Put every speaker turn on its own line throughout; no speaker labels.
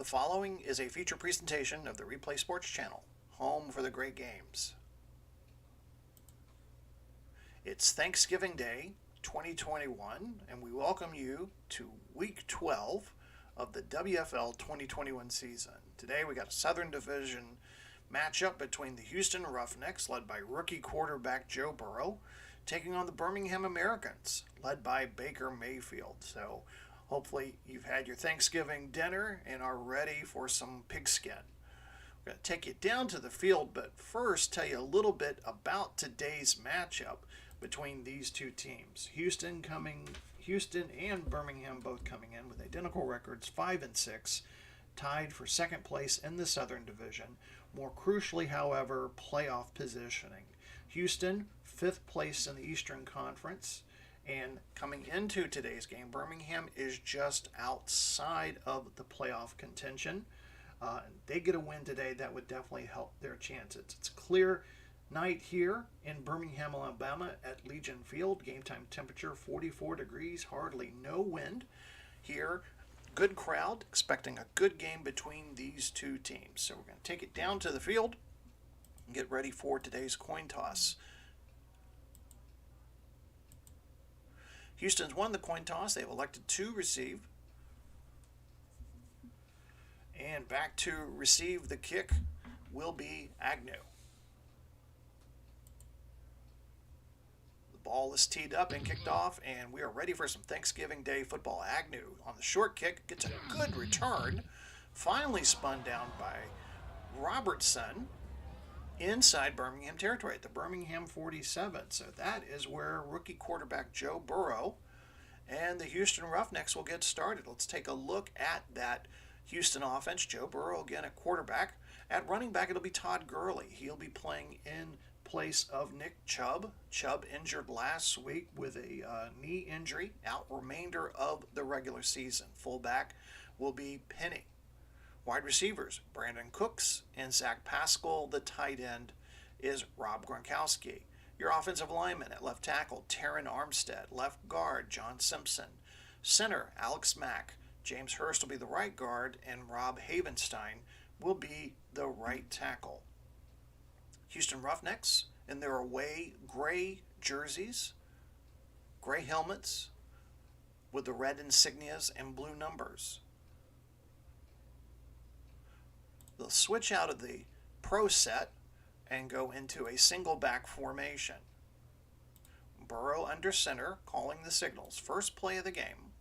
The following is a feature presentation of the Replay Sports Channel, home for the great games. It's Thanksgiving Day 2021, and we welcome you to Week 12 of the WFL 2021 season. Today we got a Southern Division matchup between the Houston Roughnecks, led by rookie quarterback Joe Burrow, taking on the Birmingham Americans, led by Baker Mayfield. So hopefully you've had your Thanksgiving dinner and are ready for some pigskin. We're going to take you down to the field, but first tell you a little bit about today's matchup between these two teams. Houston and Birmingham both coming in with identical records, 5-6, tied for second place in the Southern Division. More crucially, however, playoff positioning. Houston, 5th place in the Eastern Conference. And coming into today's game, Birmingham is just outside of the playoff contention. They get a win today, that would definitely help their chances. It's a clear night here in Birmingham, Alabama at Legion Field. Game time temperature 44 degrees, hardly no wind here. Good crowd, expecting a good game between these two teams. So we're going to take it down to the field and get ready for today's coin toss. Houston's won the coin toss. They've elected to receive. And back to receive the kick will be Agnew. The ball is teed up and kicked off, and we are ready for some Thanksgiving Day football. Agnew on the short kick gets a good return. Finally spun down by Robertson inside Birmingham territory at the Birmingham 47. So that is where rookie quarterback Joe Burrow and the Houston Roughnecks will get started. Let's take a look at that Houston offense. Joe Burrow again at quarterback. At running back, it'll be Todd Gurley. He'll be playing in place of Nick Chubb. Chubb injured last week with a knee injury, out remainder of the regular season. Fullback will be Penny. Wide receivers, Brandon Cooks and Zach Pascal. The tight end is Rob Gronkowski. Your offensive lineman at left tackle, Taron Armstead. Left guard, John Simpson. Center, Alex Mack. James Hurst will be the right guard, and Rob Havenstein will be the right tackle. Houston Roughnecks in their away gray jerseys, gray helmets with the red insignias and blue numbers. They'll switch out of the pro set and go into a single back formation. Burrow under center, calling the signals. First play of the game.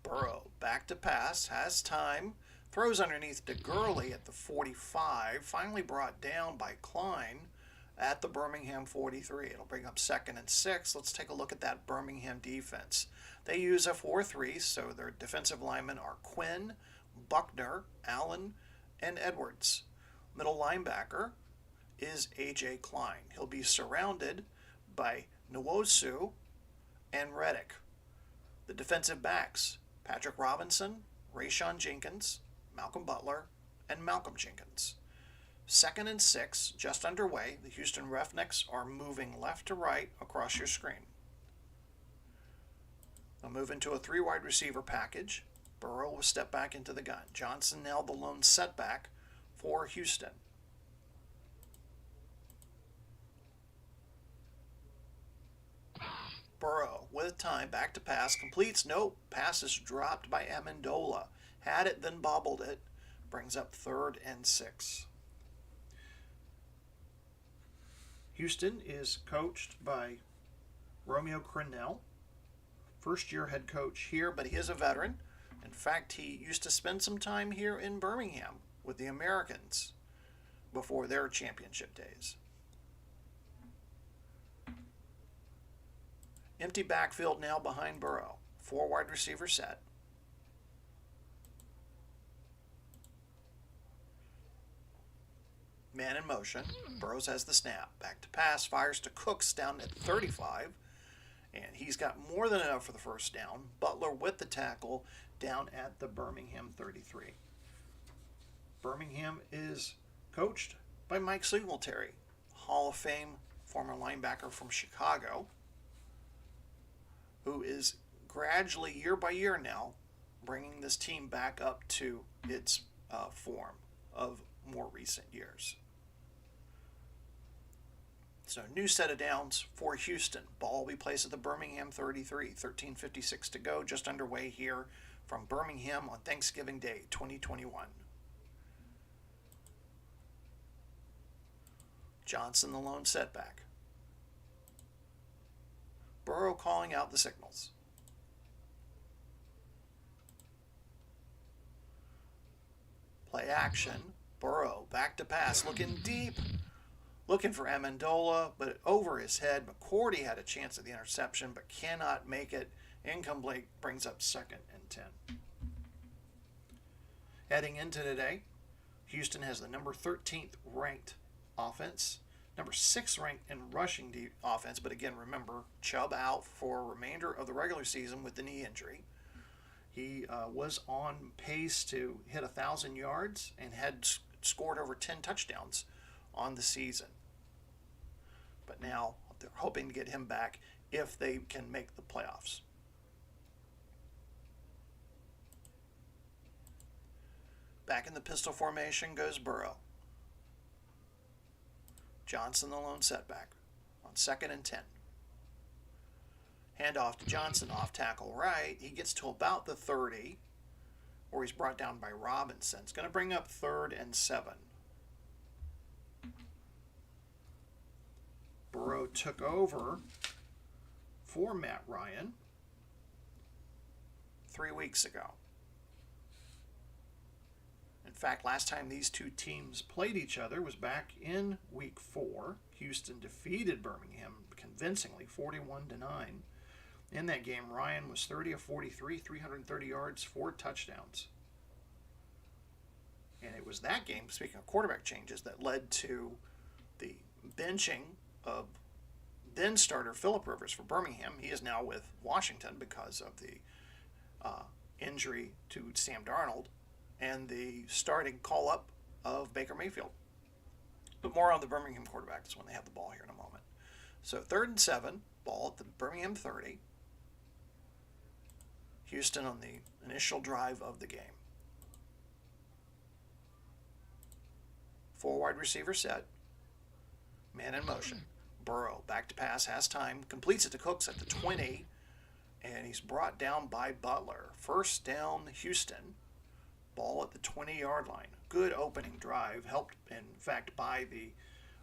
Burrow back to pass, has time, throws underneath to Gurley at the 45, finally brought down by Klein at the Birmingham 43. It'll bring up 2nd and 6. Let's take a look at that Birmingham defense. They use a 4-3, so their defensive linemen are Quinn, Buckner, Allen, and Edwards. Middle linebacker is A.J. Klein. He'll be surrounded by Nwosu and Reddick. The defensive backs, Patrick Robinson, Rayshon Jenkins, Malcolm Butler, and Malcolm Jenkins. 2nd and 6, just underway. The Houston Roughnecks are moving left to right across your screen. They'll move into a 3 wide receiver package. Burrow will step back into the gun. Johnson now the lone setback for Houston. Burrow with time, back to pass, completes. Nope, pass is dropped by Amendola. Had it, then bobbled it. Brings up 3rd and 6. Houston is coached by Romeo Crennel. First-year head coach here, but he is a veteran. In fact, he used to spend some time here in Birmingham with the Americans before their championship days. Empty backfield now behind Burrow. 4 wide receiver set. Man in motion. Burrows has the snap. Back to pass. Fires to Cooks down at 35. And he's got more than enough for the first down. Butler with the tackle down at the Birmingham 33. Birmingham is coached by Mike Singletary, Hall of Fame former linebacker from Chicago, who is gradually, year by year now, bringing this team back up to its form of more recent years. So new set of downs for Houston. Ball will be placed at the Birmingham 33. 13:56 to go, just underway here from Birmingham on Thanksgiving Day 2021. Johnson the lone setback. Burrow calling out the signals. Play action. Burrow back to pass, looking deep. Looking for Amendola, but over his head. McCourty had a chance at the interception, but cannot make it. Incomplete, brings up 2nd and 10. Heading into today, Houston has the number 13th ranked offense, number 6th ranked in rushing offense, but again, remember, Chubb out for remainder of the regular season with the knee injury. He was on pace to hit 1,000 yards and had scored over 10 touchdowns on the season. But now they're hoping to get him back if they can make the playoffs. Back in the pistol formation goes Burrow. Johnson the lone setback on 2nd and 10. Hand off to Johnson, off tackle right. He gets to about the 30, where he's brought down by Robinson. It's going to bring up 3rd and 7. Burrow took over for Matt Ryan 3 weeks ago. In fact, last time these two teams played each other was back in week 4. Houston defeated Birmingham convincingly 41-9. In that game, Ryan was 30 of 43, 330 yards, 4 touchdowns. And it was that game, speaking of quarterback changes, that led to the benching of then starter Phillip Rivers for Birmingham. He is now with Washington because of the injury to Sam Darnold and the starting call-up of Baker Mayfield. But more on the Birmingham quarterbacks when they have the ball here in a moment. So 3rd and 7, ball at the Birmingham 30. Houston on the initial drive of the game. 4 wide receiver set. Man in motion. Burrow back to pass, has time, completes it to Cooks at the 20, and he's brought down by Butler. 1st down, Houston. Ball at the 20-yard line. Good opening drive, helped in fact by the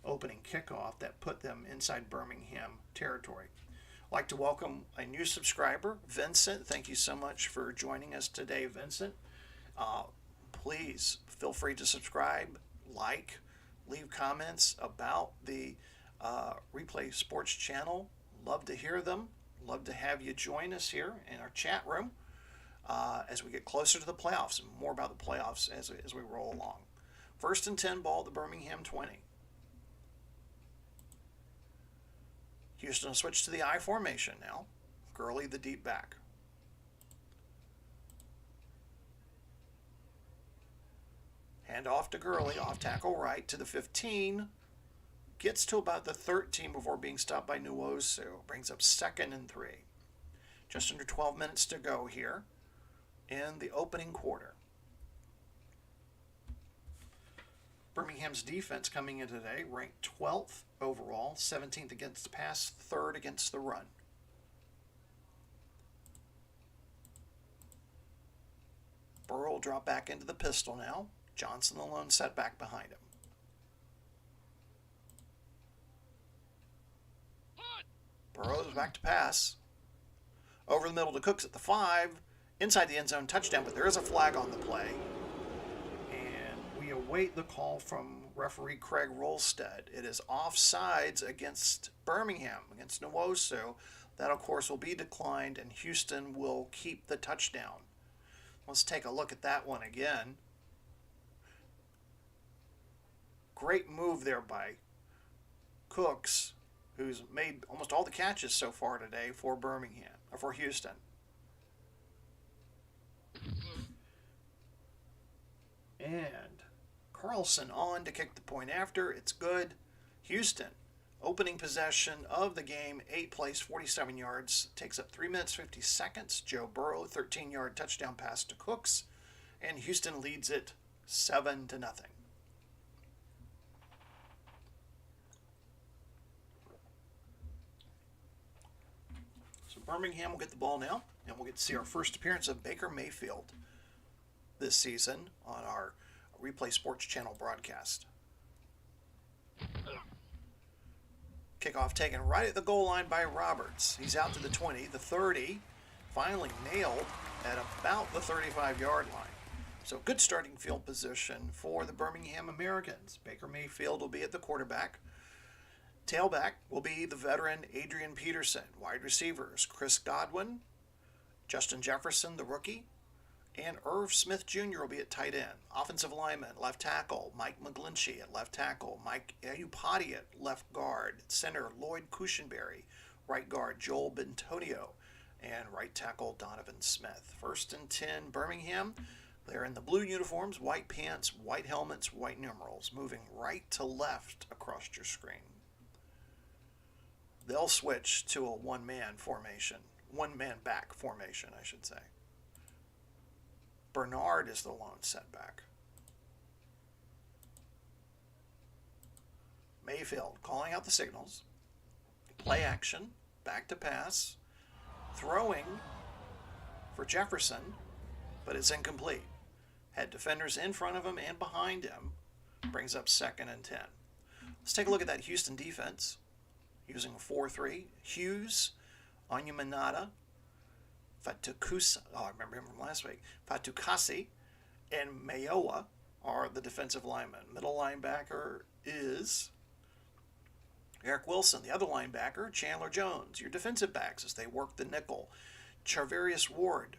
opening kickoff that put them inside Birmingham territory. I'd like to welcome a new subscriber, Vincent. Thank you so much for joining us today, Vincent. Please feel free to subscribe, like, leave comments about the Replay Sports channel. Love to hear them. Love to have you join us here in our chat room as we get closer to the playoffs and more about the playoffs as we roll along. 1st and 10, ball at the Birmingham 20. Houston will switch to the I formation now. Gurley the deep back. Hand off to Gurley, off tackle right to the 15. Gets to about the 13 before being stopped by Nwosu. Brings up 2nd and 3. Just under 12 minutes to go here in the opening quarter. Birmingham's defense coming in today ranked 12th overall, 17th against the pass, 3rd against the run. Burrow will drop back into the pistol now. Johnson the lone setback behind him. Burrow's back to pass. Over the middle to Cooks at the 5. Inside the end zone, touchdown, but there is a flag on the play. And we await the call from referee Craig Rolstead. It is offsides against Birmingham, against Nwosu. That, of course, will be declined, and Houston will keep the touchdown. Let's take a look at that one again. Great move there by Cooks, who's made almost all the catches so far today for Birmingham, or for Houston. And Carlson on to kick the point after. It's good. Houston Opening possession of the game, 8 plays, 47 yards, takes up 3 minutes 50 seconds. Joe Burrow, 13-yard touchdown pass to Cooks, and Houston leads it 7-0. So Birmingham will get the ball now, and we'll get to see our first appearance of Baker Mayfield this season on our Replay Sports Channel broadcast. Kickoff taken right at the goal line by Roberts. He's out to the 20, the 30, finally nailed at about the 35-yard line. So good starting field position for the Birmingham Americans. Baker Mayfield will be at the quarterback. Tailback will be the veteran Adrian Peterson. Wide receivers, Chris Godwin, Justin Jefferson, the rookie, and Irv Smith Jr. will be at tight end. Offensive lineman, left tackle, Mike McGlinchey at left tackle, Mike Ayupati at left guard, center Lloyd Cushenberry, right guard Joel Bentonio, and right tackle Donovan Smith. 1st and 10, Birmingham. They're in the blue uniforms, white pants, white helmets, white numerals, moving right to left across your screen. They'll switch to a one-man back formation, I should say. Bernard is the lone setback. Mayfield calling out the signals. Play action, back to pass, throwing for Jefferson, but it's incomplete. Had defenders in front of him and behind him. Brings up 2nd and 10. Let's take a look at that Houston defense. Using a 4-3. Hughes, Onyemata, Fatukasi, I remember him from last week, Fatukasi, and Mayowa are the defensive linemen. Middle linebacker is Eric Wilson. The other linebacker, Chandler Jones. Your defensive backs as they work the nickel. Charvarius Ward,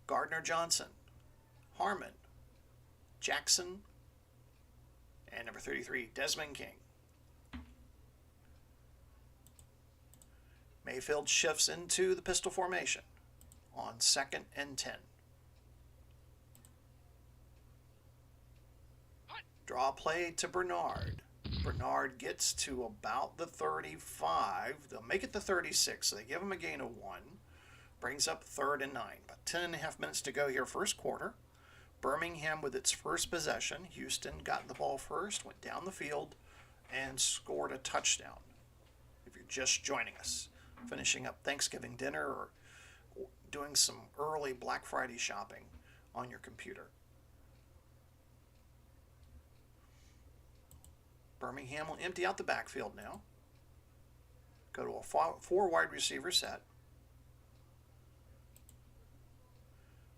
Gardner Johnson, Harmon, Jackson, and number 33, Desmond King. Mayfield shifts into the pistol formation on 2nd and 10. Draw play to Bernard. Bernard gets to about the 35. They'll make it the 36, so they give him a gain of 1. Brings up 3rd and 9. About 10.5 minutes to go here, first quarter. Birmingham with its first possession. Houston got the ball first, went down the field, and scored a touchdown. If you're just joining us, finishing up Thanksgiving dinner or doing some early Black Friday shopping on your computer. Birmingham will empty out the backfield now. Go to a 4 wide receiver set.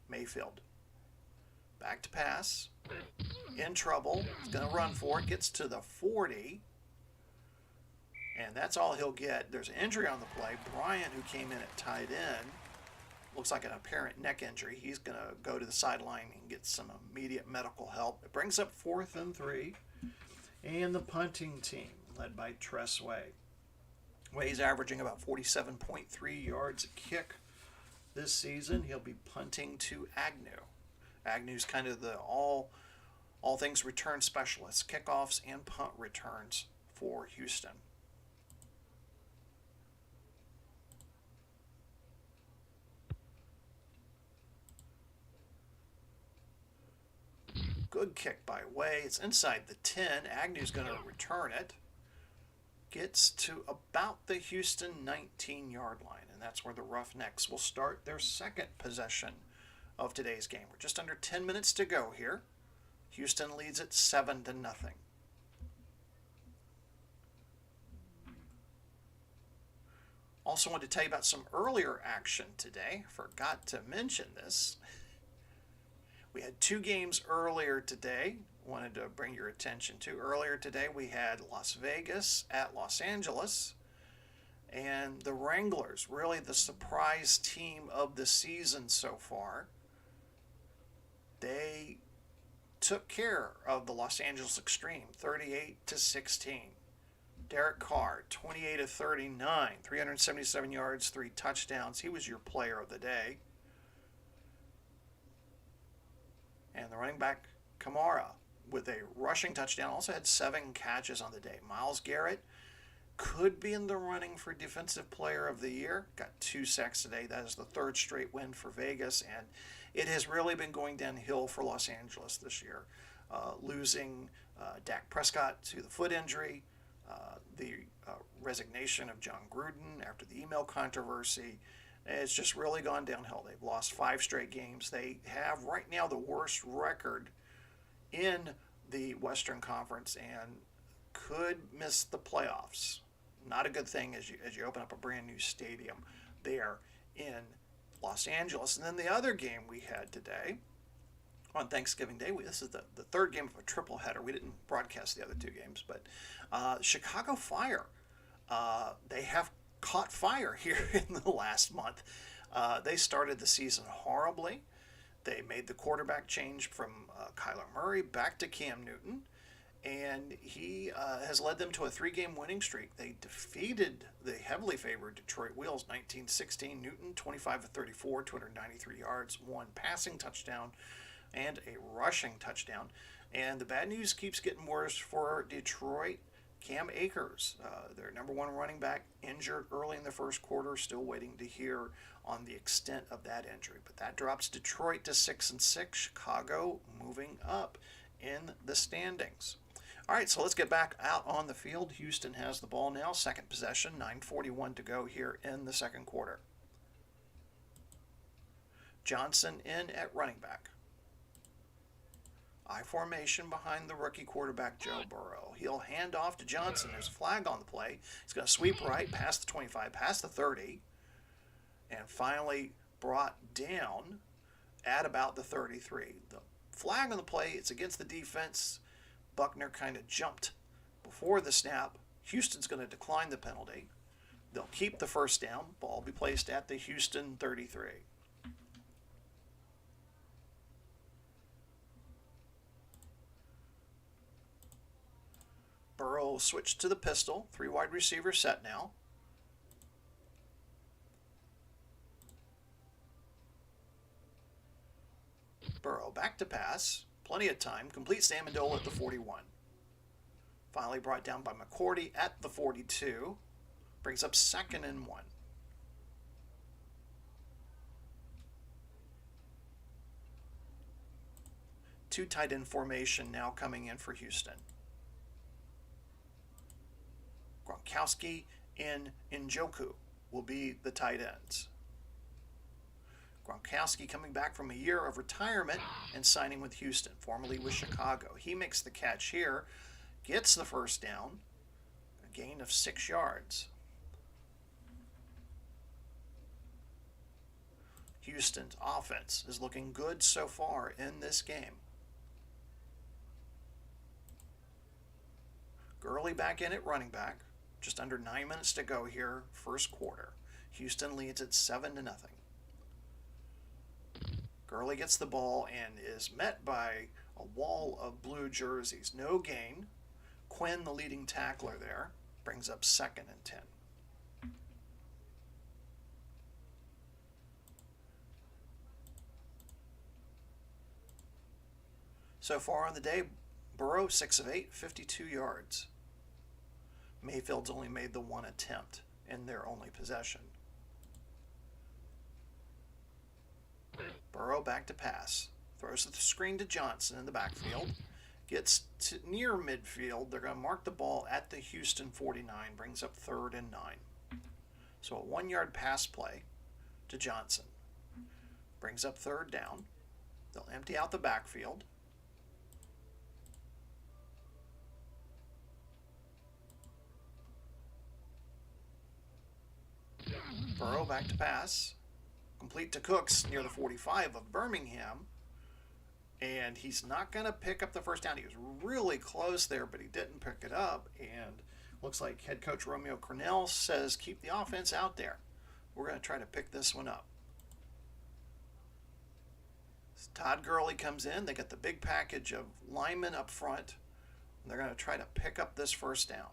Mayfield. Back to pass. In trouble. He's going to run for it. Gets to the 40. And that's all he'll get. There's an injury on the play. Bryant, who came in at tight end, looks like an apparent neck injury. He's going to go to the sideline and get some immediate medical help. It brings up 4th and 3. And the punting team, led by Tress Way. Way's averaging about 47.3 yards a kick this season. He'll be punting to Agnew. Agnew's kind of the all things return specialist, kickoffs and punt returns for Houston. Good kick by Way. It's inside the 10. Agnew's going to return it. Gets to about the Houston 19-yard line, and that's where the Roughnecks will start their second possession of today's game. We're just under 10 minutes to go here. Houston leads it 7-0. Also wanted to tell you about some earlier action today. Forgot to mention this. We had 2 games earlier today. Wanted to bring your attention to. Earlier today we had Las Vegas at Los Angeles. And the Wranglers, really the surprise team of the season so far. They took care of the Los Angeles Extreme, 38-16. Derek Carr, 28 of 39, 377 yards, 3 touchdowns. He was your player of the day. And the running back, Kamara, with a rushing touchdown, also had 7 catches on the day. Myles Garrett could be in the running for Defensive Player of the Year. Got 2 sacks today. That is the 3rd straight win for Vegas, and it has really been going downhill for Los Angeles this year. Losing Dak Prescott to the foot injury, the resignation of John Gruden after the email controversy. It's just really gone downhill. They've lost 5 straight games. They have right now the worst record in the Western Conference and could miss the playoffs. Not a good thing as you open up a brand new stadium there in Los Angeles. And then the other game we had today on Thanksgiving Day, this is the 3rd game of a triple header. We didn't broadcast the other 2 games, but Chicago Fire, they have caught fire here in the last month. They started the season horribly. They made the quarterback change from Kyler Murray back to Cam Newton, and he has led them to a 3-game winning streak. They defeated the heavily favored Detroit Wheels 19-16. Newton 25 of 34, 293 yards, 1 passing touchdown, and a rushing touchdown. And the bad news keeps getting worse for Detroit. Cam Akers, their number 1 running back, injured early in the first quarter. Still waiting to hear on the extent of that injury. But that drops Detroit to 6-6. Chicago moving up in the standings. All right, so let's get back out on the field. Houston has the ball now. 2nd possession, 9:41 to go here in the 2nd quarter. Johnson in at running back. I formation behind the rookie quarterback Joe Burrow. He'll hand off to Johnson. There's a flag on the play. He's going to sweep right past the 25, past the 30, and finally brought down at about the 33. The flag on the play, it's against the defense. Buckner kind of jumped before the snap. Houston's going to decline the penalty. They'll keep the 1st down. Ball will be placed at the Houston 33. Burrow switched to the pistol. 3 wide receivers set now. Burrow back to pass. Plenty of time. Completes Amendola at the 41. Finally brought down by McCourty at the 42. Brings up 2nd and 1. Two tight end formation now coming in for Houston. Gronkowski and Njoku will be the tight ends. Gronkowski coming back from a year of retirement and signing with Houston, formerly with Chicago. He makes the catch here, gets the 1st down, a gain of 6 yards. Houston's offense is looking good so far in this game. Gurley back in at running back. Just under 9 minutes to go here, 1st quarter. Houston leads at 7-0. Gurley gets the ball and is met by a wall of blue jerseys. No gain. Quinn, the leading tackler there, brings up 2nd and 10. So far on the day, Burrow 6 of 8, 52 yards. Mayfield's only made the 1 attempt in their only possession. Burrow back to pass. Throws the screen to Johnson in the backfield. Gets to near midfield. They're going to mark the ball at the Houston 49. Brings up 3rd and 9. So a 1-yard pass play to Johnson. Brings up 3rd down. They'll empty out the backfield. Burrow back to pass. Complete to Cooks near the 45 of Birmingham. And he's not going to pick up the 1st down. He was really close there, but he didn't pick it up. And looks like head coach Romeo Crennel says, keep the offense out there. We're going to try to pick this one up. As Todd Gurley comes in. They got the big package of linemen up front. And they're going to try to pick up this 1st down.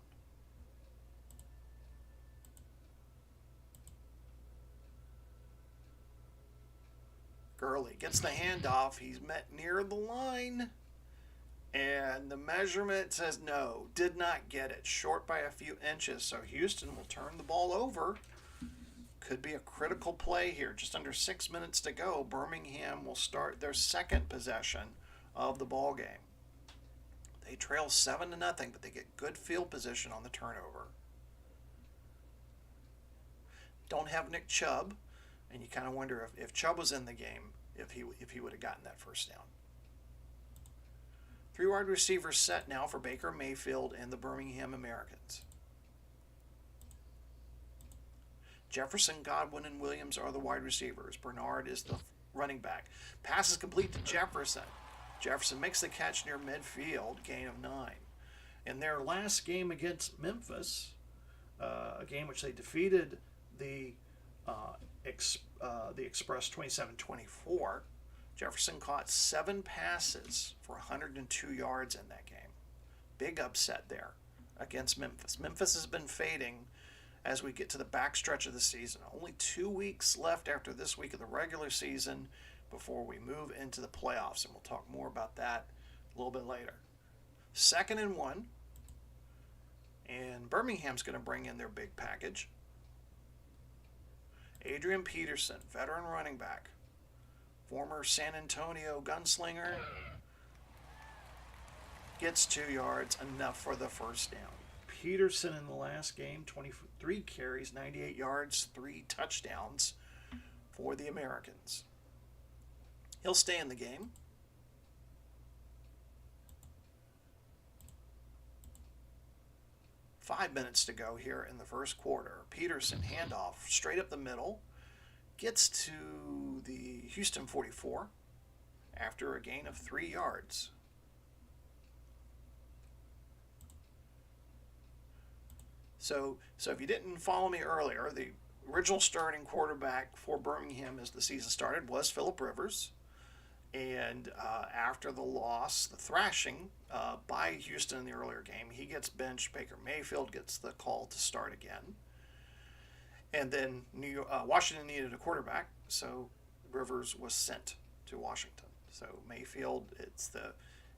Gurley gets the handoff. He's met near the line. And the measurement says no, did not get it. Short by a few inches. So Houston will turn the ball over. Could be a critical play here. Just under 6 minutes to go. Birmingham will start their second possession of the ball game. They trail 7-0, but they get good field position on the turnover. Don't have Nick Chubb, and you kind of wonder if Chubb was in the game, if he would have gotten that first down. 3 wide receivers set now for Baker Mayfield and the Birmingham Americans. Jefferson, Godwin, and Williams are the wide receivers. Bernard is the running back. Pass is complete to Jefferson. Jefferson makes the catch near midfield, gain of 9. In their last game against Memphis, a game which they defeated the Express 27-24, Jefferson caught 7 passes for 102 yards in that game. Big upset there against Memphis. Memphis has been fading as we get to the backstretch of the season. Only 2 weeks left after this week of the regular season before we move into the playoffs, and we'll talk more about that a little bit later. 2nd and 1, and Birmingham's going to bring in their big package. Adrian Peterson, veteran running back, former San Antonio gunslinger, gets 2 yards, enough for the first down. Peterson in the last game, 23 carries, 98 yards, 3 touchdowns for the Americans. He'll stay in the game. Five minutes to go here in the first quarter. Peterson handoff straight up the middle. Gets to the Houston 44 after a gain of 3 yards. So if you didn't follow me earlier, the original starting quarterback for Birmingham as the season started was Phillip Rivers. And after the loss, the thrashing by Houston in the earlier game, he gets benched. Baker Mayfield gets the call to start again. And then Washington needed a quarterback, so Rivers was sent to Washington. So Mayfield,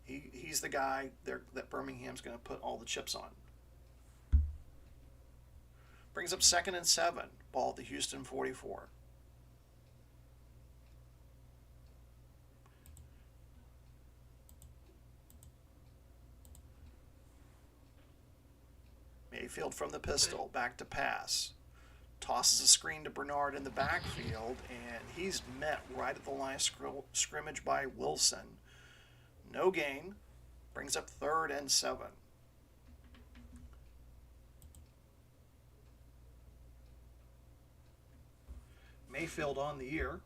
he's the guy there that Birmingham's going to put all the chips on. Brings up 2nd and 7, ball at the Houston 44. Mayfield from the pistol, back to pass. Tosses a screen to Bernard in the backfield, and he's met right at the line of scrimmage by Wilson. No gain. Brings up 3rd and 7. Mayfield on the year.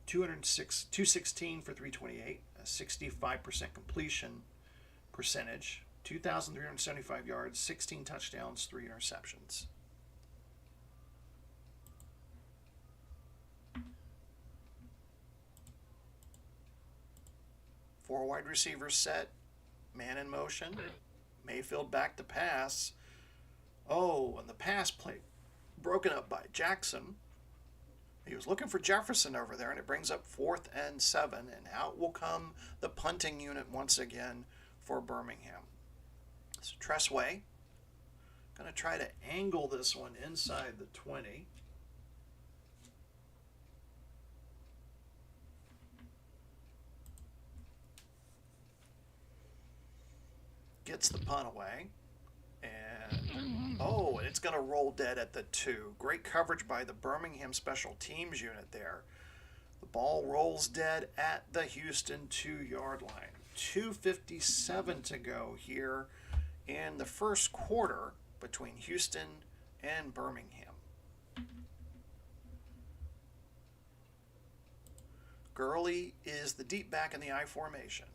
216 for 328, a 65% completion percentage. 2,375 yards, 16 touchdowns, 3 interceptions. Four wide receivers set, man in motion. Mayfield back to pass. Oh, and the pass play broken up by Jackson. He was looking for Jefferson over there, and it brings up 4th and 7, and out will come the punting unit once again for Birmingham. So Tressway going to try to angle this one inside the 20. Gets the punt away. And it's going to roll dead at the 2. Great coverage by the Birmingham special teams unit there. The ball rolls dead at the Houston 2-yard line. 2:57 to go here in the first quarter between Houston and Birmingham. Gurley is the deep back in the I formation.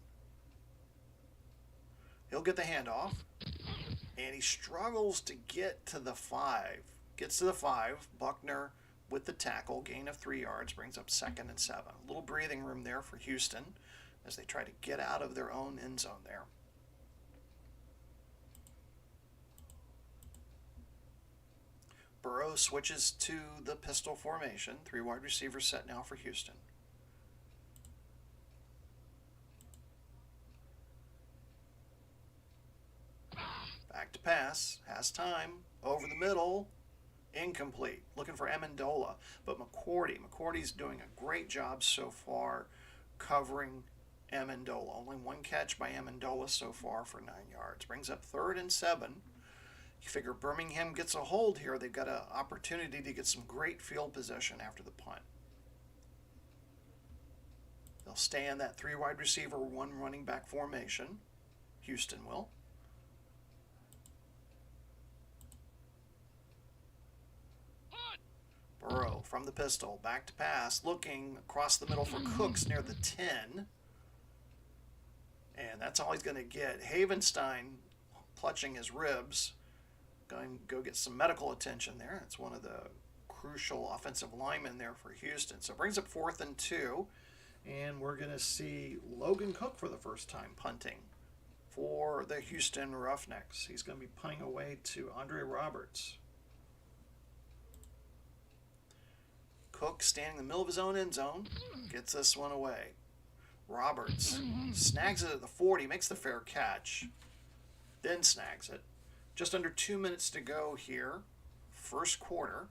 He'll get the handoff, and he struggles to get to the 5. Gets to the 5. Buckner with the tackle, gain of 3 yards, brings up 2nd and 7. A little breathing room there for Houston as they try to get out of their own end zone there. Burrow switches to the pistol formation. 3 wide receivers set now for Houston. pass, has time, over the middle, incomplete. Looking for Amendola, but McCourty's doing a great job so far covering Amendola. Only one catch by Amendola so far for 9 yards. Brings up 3rd and 7. You figure Birmingham gets a hold here. They've got an opportunity to get some great field possession after the punt. They'll stay in that 3 wide receiver, 1 running back formation. Houston will. Burrow from the pistol, back to pass, looking across the middle for Cooks near the 10. And that's all he's going to get. Havenstein clutching his ribs. Going to go get some medical attention there. That's one of the crucial offensive linemen there for Houston. So it brings up 4th and 2. And we're going to see Logan Cook for the first time punting for the Houston Roughnecks. He's going to be punting away to Andre Roberts. Cook standing in the middle of his own end zone. Gets this one away. Roberts snags it at the 40, makes the fair catch, then snags it. Just under 2 minutes to go here, first quarter.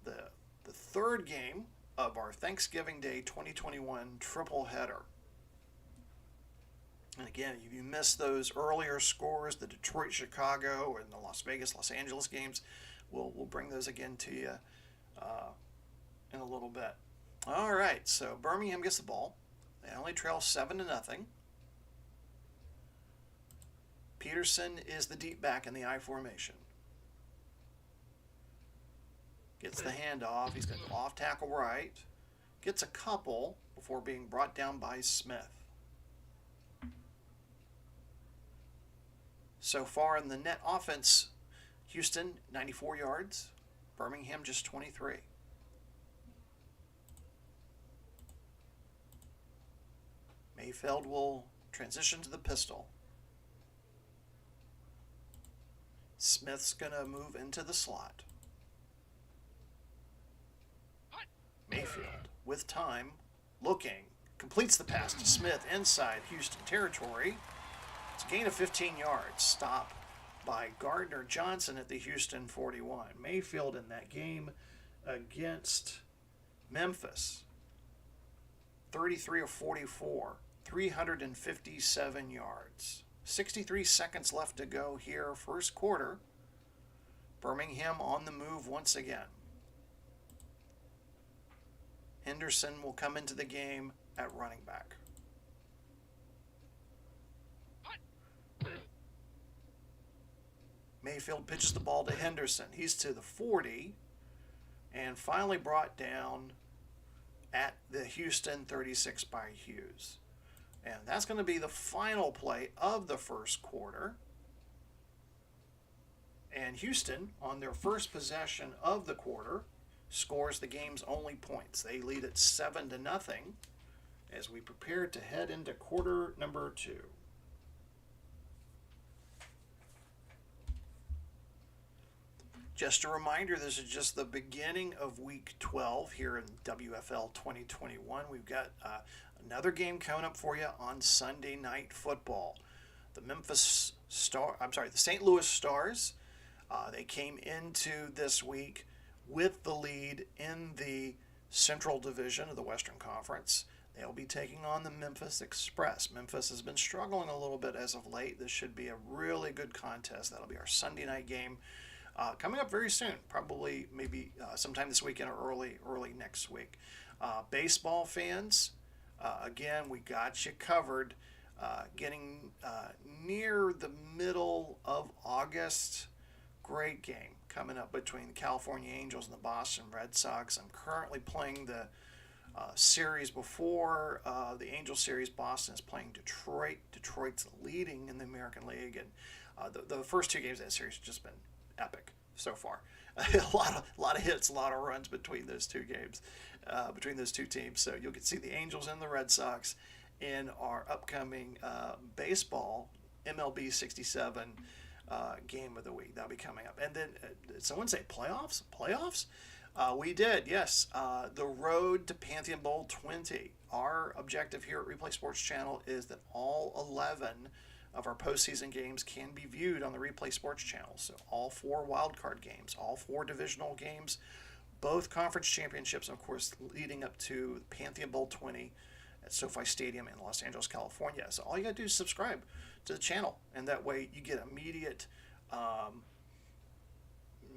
The third game of our Thanksgiving Day 2021 triple header. And again, if you missed those earlier scores, the Detroit, Chicago, and the Las Vegas, Los Angeles games, we'll bring those again to you in a little bit. All right, so Birmingham gets the ball. They only trail 7-0. Peterson is the deep back in the I formation. Gets the handoff. He's going to go off tackle right. Gets a couple before being brought down by Smith. So far in the net offense, Houston 94 yards. Birmingham just 23. Mayfield will transition to the pistol. Smith's going to move into the slot. Mayfield, with time, looking, completes the pass to Smith inside Houston territory. It's a gain of 15 yards. Stop by Gardner Johnson at the Houston 41. Mayfield in that game against Memphis, 33 of 44, 357 yards. 63 seconds left to go here, first quarter. Birmingham on the move once again. Henderson will come into the game at running back. Mayfield pitches the ball to Henderson. He's to the 40 and finally brought down at the Houston 36 by Hughes. And that's going to be the final play of the first quarter. And Houston, on their first possession of the quarter, scores the game's only points. They lead at 7-0 as we prepare to head into quarter number 2. Just a reminder, this is just the beginning of Week 12 here in WFL 2021. We've got another game coming up for you on Sunday Night Football. The St. Louis Stars, they came into this week with the lead in the Central Division of the Western Conference. They'll be taking on the Memphis Express. Memphis has been struggling a little bit as of late. This should be a really good contest. That'll be our Sunday night game. Coming up very soon, probably maybe sometime this weekend or early next week. Baseball fans, again, we got you covered. Getting near the middle of August, great game coming up between the California Angels and the Boston Red Sox. I'm currently playing the series before the Angel series. Boston is playing Detroit. Detroit's leading in the American League, and the first 2 games of that series have just been epic so far. a lot of hits, a lot of runs between those 2 games, between those 2 teams. So you'll get to see the Angels and the Red Sox in our upcoming baseball MLB 67 game of the week. That'll be coming up. And then someone say playoffs? Playoffs? We did, yes. The road to Pantheon Bowl 20. Our objective here at Replay Sports Channel is that all 11 of our postseason games can be viewed on the Replay Sports channel. So all 4 wildcard games, all 4 divisional games, both conference championships, of course, leading up to Pantheon Bowl 20 at SoFi Stadium in Los Angeles, California. So all you got to do is subscribe to the channel, and that way you get immediate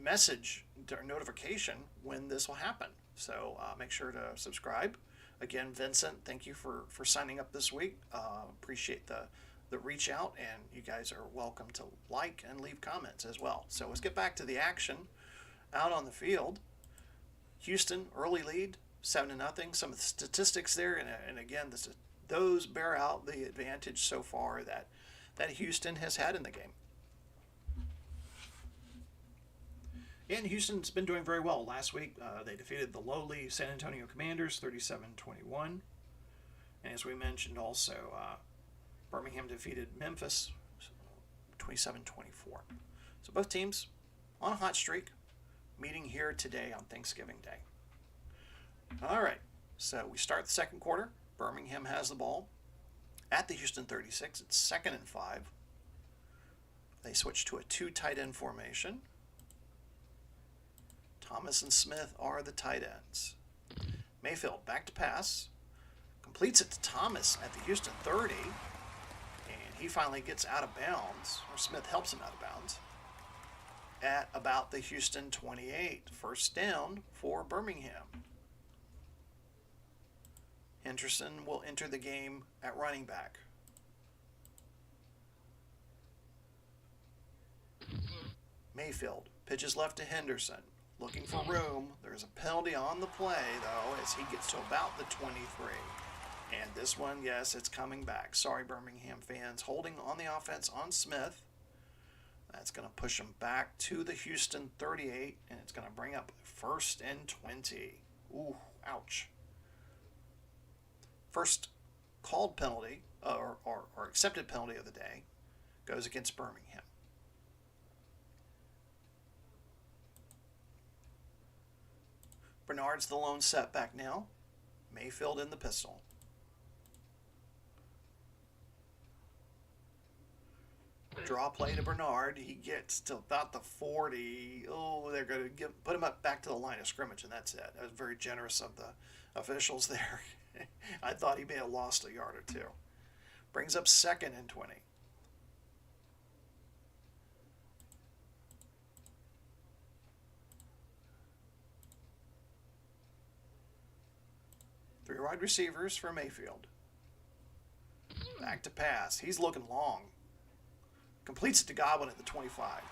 message or notification when this will happen. So make sure to subscribe. Again, Vincent, thank you for signing up this week. Appreciate the reach out, and you guys are welcome to like and leave comments as well. So let's get back to the action out on the field. Houston, early lead, 7-0. Some of the statistics there, and again, those bear out the advantage so far that Houston has had in the game. And Houston's been doing very well. Last week, they defeated the lowly San Antonio Commanders 37-21. And as we mentioned also, Birmingham defeated Memphis 27-24. So both teams on a hot streak, meeting here today on Thanksgiving Day. All right, so we start the second quarter. Birmingham has the ball at the Houston 36. It's 2nd and 5. They switch to a 2 tight end formation. Thomas and Smith are the tight ends. Mayfield back to pass. Completes it to Thomas at the Houston 30. And he finally gets out of bounds, or Smith helps him out of bounds, at about the Houston 28. First down for Birmingham. Henderson will enter the game at running back. Mayfield pitches left to Henderson. Looking for room. There's a penalty on the play, though, as he gets to about the 23. And this one, yes, it's coming back. Sorry, Birmingham fans. Holding on the offense on Smith. That's going to push him back to the Houston 38, and it's going to bring up 1st and 20. Ooh, ouch. First called penalty, or accepted penalty of the day, goes against Birmingham. Bernard's the lone setback now. Mayfield in the pistol. Draw play to Bernard. He gets to about the 40. Oh, they're going to put him up back to the line of scrimmage, and that's it. That was very generous of the officials there. I thought he may have lost a yard or two. Brings up 2nd and 20. Three wide receivers for Mayfield. Back to pass. He's looking long. Completes it to Godwin at the 25.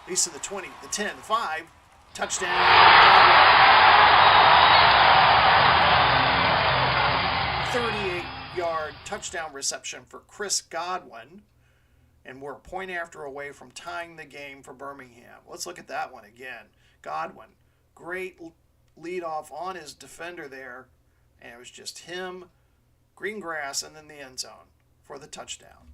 Leads to the 20, the 10, the 5. Touchdown. 38-yard touchdown reception for Chris Godwin. And we're a point after away from tying the game for Birmingham. Let's look at that one again. Godwin, great lead off on his defender there. And it was just him, green grass, and then the end zone for the touchdown.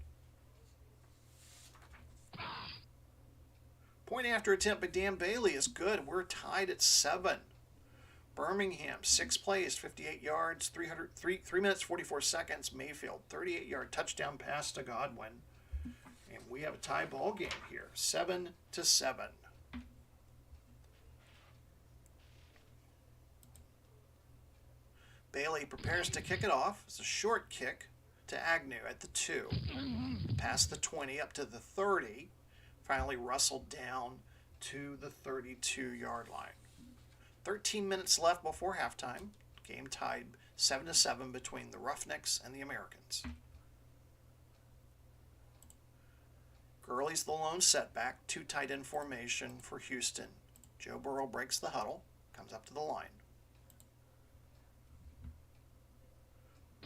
Point after attempt by Dan Bailey is good. We're tied at 7. Birmingham, 6 plays, 58 yards, 3 minutes, 44 seconds. Mayfield, 38-yard touchdown pass to Godwin. And we have a tie ball game here, 7-7. Bailey prepares to kick it off. It's a short kick to Agnew at the 2. Past the 20 up to the 30. Finally rustled down to the 32-yard line. 13 minutes left before halftime. Game tied 7-7 between the Roughnecks and the Americans. Gurley's the lone setback. 2 tight end formation for Houston. Joe Burrow breaks the huddle. Comes up to the line.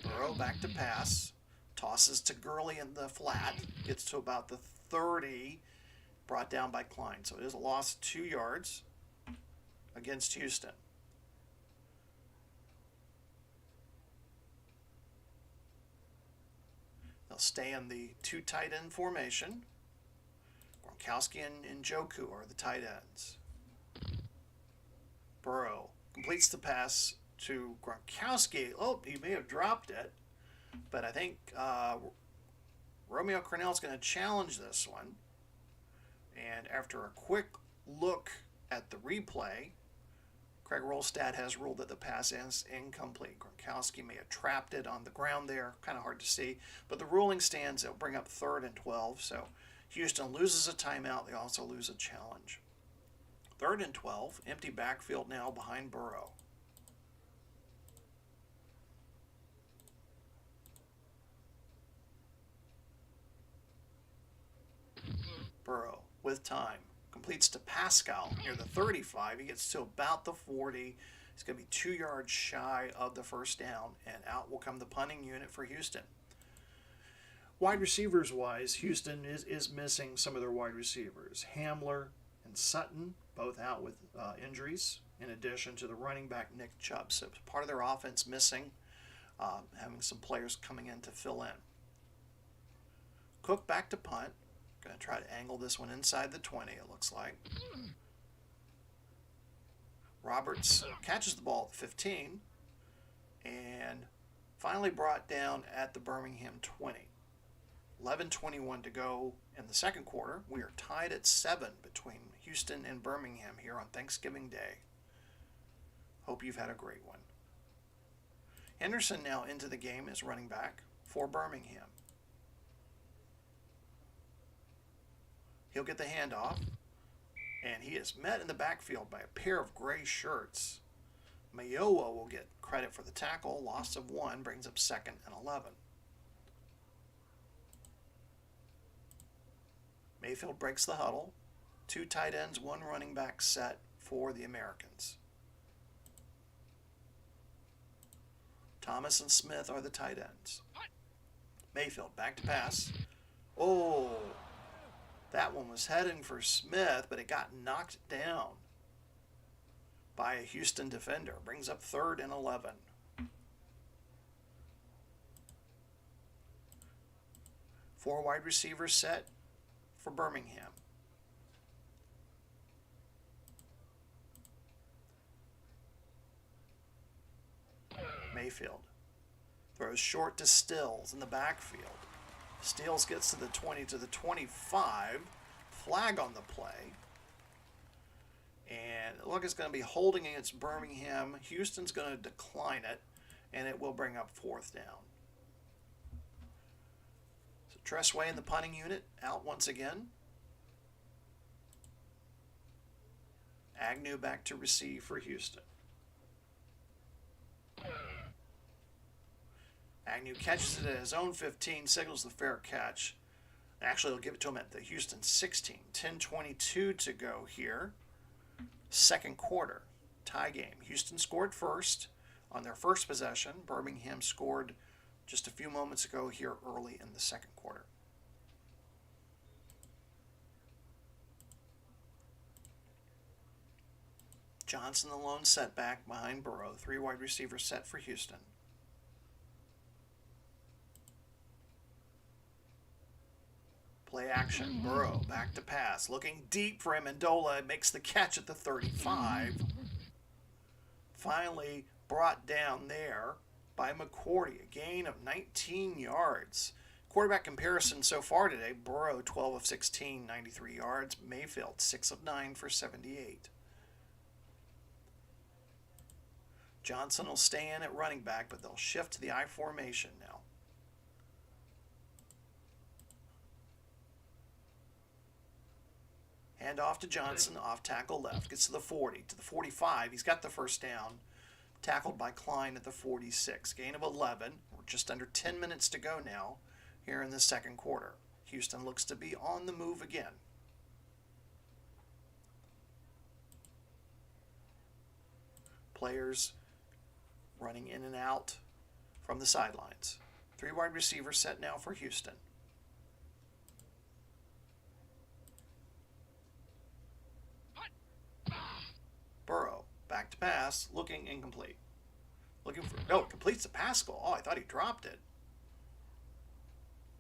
Burrow back to pass. Tosses to Gurley in the flat. Gets to about the 30. Brought down by Klein. So it is a loss of 2 yards against Houston. They'll stay in the 2 tight end formation. Gronkowski and Njoku are the tight ends. Burrow completes the pass to Gronkowski. Oh, he may have dropped it, but I think Romeo Cornell's going to challenge this one. And after a quick look at the replay, Craig Rolstad has ruled that the pass is incomplete. Gronkowski may have trapped it on the ground there. Kind of hard to see. But the ruling stands. It'll bring up 3rd and 12. So Houston loses a timeout. They also lose a challenge. 3rd and 12. Empty backfield now behind Burrow. Burrow with time. Completes to Pascal near the 35. He gets to about the 40. He's going to be 2 yards shy of the first down, and out will come the punting unit for Houston. Wide receivers wise, Houston is missing some of their wide receivers. Hamler and Sutton both out with injuries, in addition to the running back Nick Chubb. So part of their offense missing, having some players coming in to fill in. Cook back to punt. Going to try to angle this one inside the 20, it looks like. Roberts catches the ball at the 15 and finally brought down at the Birmingham 20. 11:21 to go in the second quarter. We are tied at 7 between Houston and Birmingham here on Thanksgiving Day. Hope you've had a great one. Henderson now into the game as running back for Birmingham. He'll get the handoff, and he is met in the backfield by a pair of gray shirts. Mayowa will get credit for the tackle. Loss of 1 brings up 2nd and 11. Mayfield breaks the huddle. 2 tight ends, 1 running back set for the Americans. Thomas and Smith are the tight ends. Mayfield back to pass. Oh! That one was heading for Smith, but it got knocked down by a Houston defender. Brings up 3rd and 11. Four wide receivers set for Birmingham. Mayfield throws short to Stills in the backfield. Stills gets to the 20 to the 25. Flag on the play. And it looks like it's going to be holding against Birmingham. Houston's going to decline it, and it will bring up 4th down. So Tressway in the punting unit out once again. Agnew back to receive for Houston. Agnew catches it at his own 15, signals the fair catch. Actually, they'll give it to him at the Houston 16. 10:22 to go here. Second quarter, tie game. Houston scored first on their first possession. Birmingham scored just a few moments ago here early in the second quarter. Johnson the lone setback behind Burrow. 3 wide receivers set for Houston. Play action. Burrow back to pass. Looking deep for Amendola. Makes the catch at the 35. Finally brought down there by McCourty. A gain of 19 yards. Quarterback comparison so far today. Burrow 12 of 16, 93 yards. Mayfield 6 of 9 for 78. Johnson will stay in at running back, but they'll shift to the I formation now. Hand off to Johnson, off tackle left. Gets to the 40, to the 45. He's got the first down. Tackled by Klein at the 46. Gain of 11. We're just under 10 minutes to go now here in the second quarter. Houston looks to be on the move again. Players running in and out from the sidelines. 3 wide receivers set now for Houston. Burrow, back to pass, looking incomplete. Completes to Pascal. Oh, I thought he dropped it.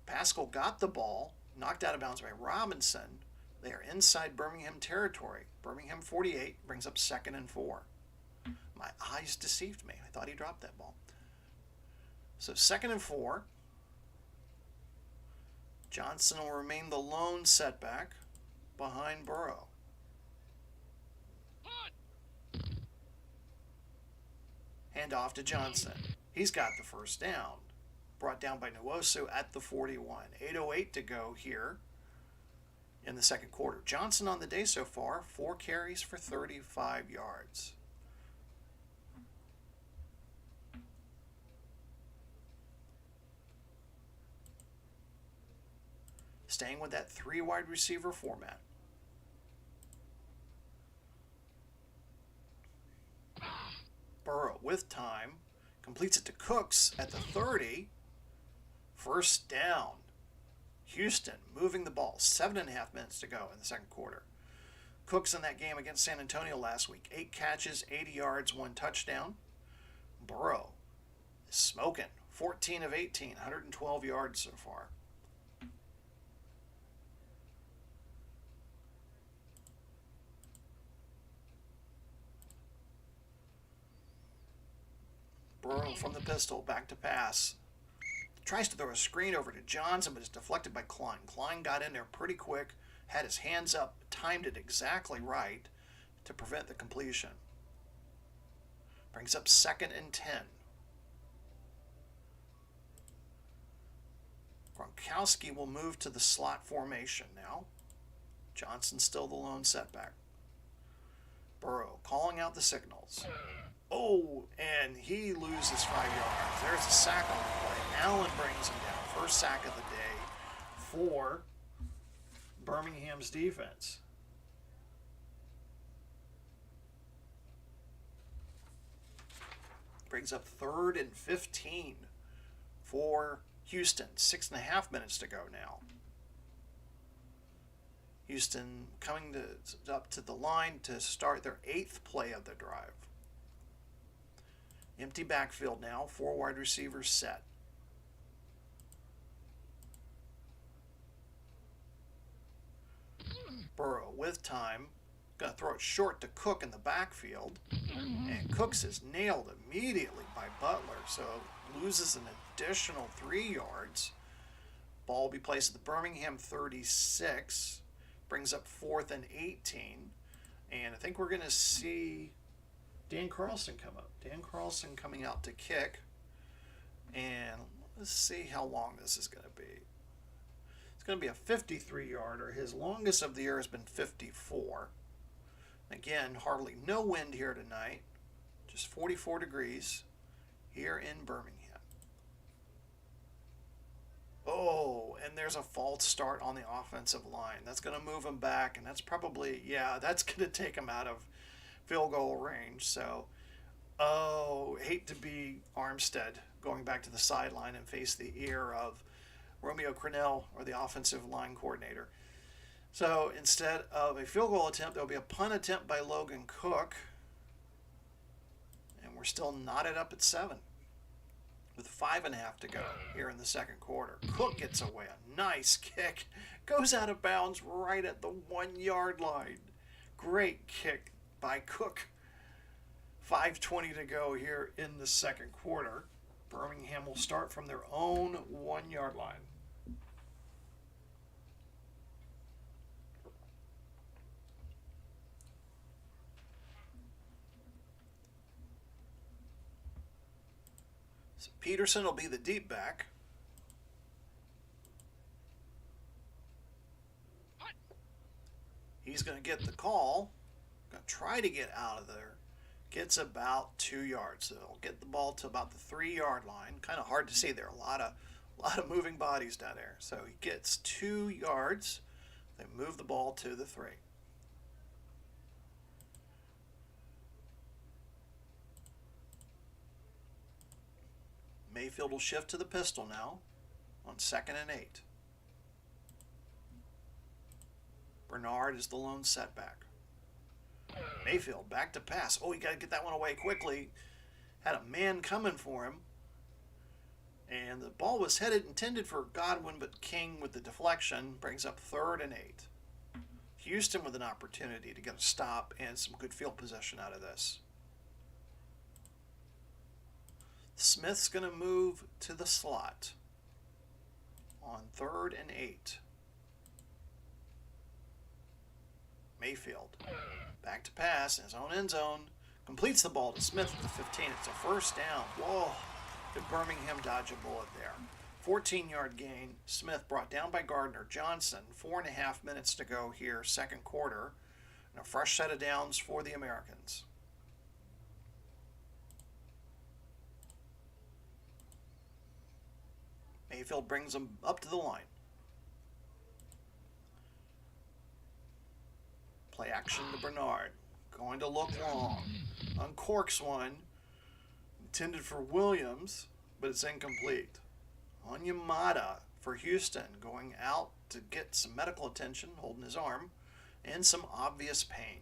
Pascal got the ball, knocked out of bounds by Robinson. They are inside Birmingham territory. Birmingham 48 brings up 2nd and 4. My eyes deceived me. I thought he dropped that ball. So 2nd and 4. Johnson will remain the lone setback behind Burrow. Hand off to Johnson. He's got the first down. Brought down by Nwosu at the 41. 8:08 to go here in the second quarter. Johnson on the day so far, 4 carries for 35 yards. Staying with that 3 wide receiver format. Burrow with time. Completes it to Cooks at the 30. First down. Houston moving the ball. 7.5 minutes to go in the second quarter. Cooks in that game against San Antonio last week. 8 catches, 80 yards, 1 touchdown. Burrow is smoking. 14 of 18, 112 yards so far. Burrow from the pistol, back to pass. Tries to throw a screen over to Johnson, but it's deflected by Klein. Klein got in there pretty quick, had his hands up, timed it exactly right to prevent the completion. Brings up 2nd and 10. Gronkowski will move to the slot formation now. Johnson still the lone setback. Burrow calling out the signals. Oh, and he loses 5 yards. There's a sack on the play. Allen brings him down. First sack of the day for Birmingham's defense. Brings up 3rd and 15 for Houston. 6.5 minutes to go now. Houston coming up to the line to start their 8th play of the drive. Empty backfield now, 4 wide receivers set. Burrow with time. Going to throw it short to Cook in the backfield. And Cooks is nailed immediately by Butler, so loses an additional 3 yards. Ball will be placed at the Birmingham 36. Brings up 4th and 18. And I think we're going to see Dan Carlson come up. Dan Carlson coming out to kick. And let's see how long this is going to be. It's going to be a 53-yarder. His longest of the year has been 54. Again, hardly no wind here tonight. Just 44 degrees here in Birmingham. Oh, and there's a false start on the offensive line. That's going to move him back, and that's probably, that's going to take him out of field goal range. So, hate to be Armstead going back to the sideline and face the ear of Romeo Crennel, or the offensive line coordinator. So instead of a field goal attempt, there'll be a punt attempt by Logan Cook. And we're still knotted up at 7 with 5.5 to go here in the second quarter. Cook gets away. A nice kick. Goes out of bounds right at the 1-yard line. Great kick by Cook. 5:20 to go here in the second quarter. Birmingham will start from their own 1-yard line. So Peterson will be the deep back. He's going to get the call. Going to try to get out of there. Gets about 2 yards. So he'll get the ball to about the 3-yard line. Kind of hard to see there. A lot of moving bodies down there. So he gets 2 yards. They move the ball to the 3. Mayfield will shift to the pistol now on 2nd and 8. Bernard is the lone setback. Mayfield back to pass. Oh, you got to get that one away quickly. Had a man coming for him. And the ball was intended for Godwin, but King with the deflection brings up 3rd and 8. Houston with an opportunity to get a stop and some good field possession out of this. Smith's going to move to the slot. on 3rd and 8. Mayfield, back to pass in his own end zone, completes the ball to Smith at the 15. It's a first down. Whoa, did Birmingham dodge a bullet there? 14-yard gain. Smith brought down by Gardner Johnson. 4.5 minutes to go here, second quarter. And a fresh set of downs for the Americans. Mayfield brings them up to the line. Play action to Bernard. Going to look long. Uncorks one. Intended for Williams, but it's incomplete. Onyemata for Houston, going out to get some medical attention, holding his arm, and some obvious pain.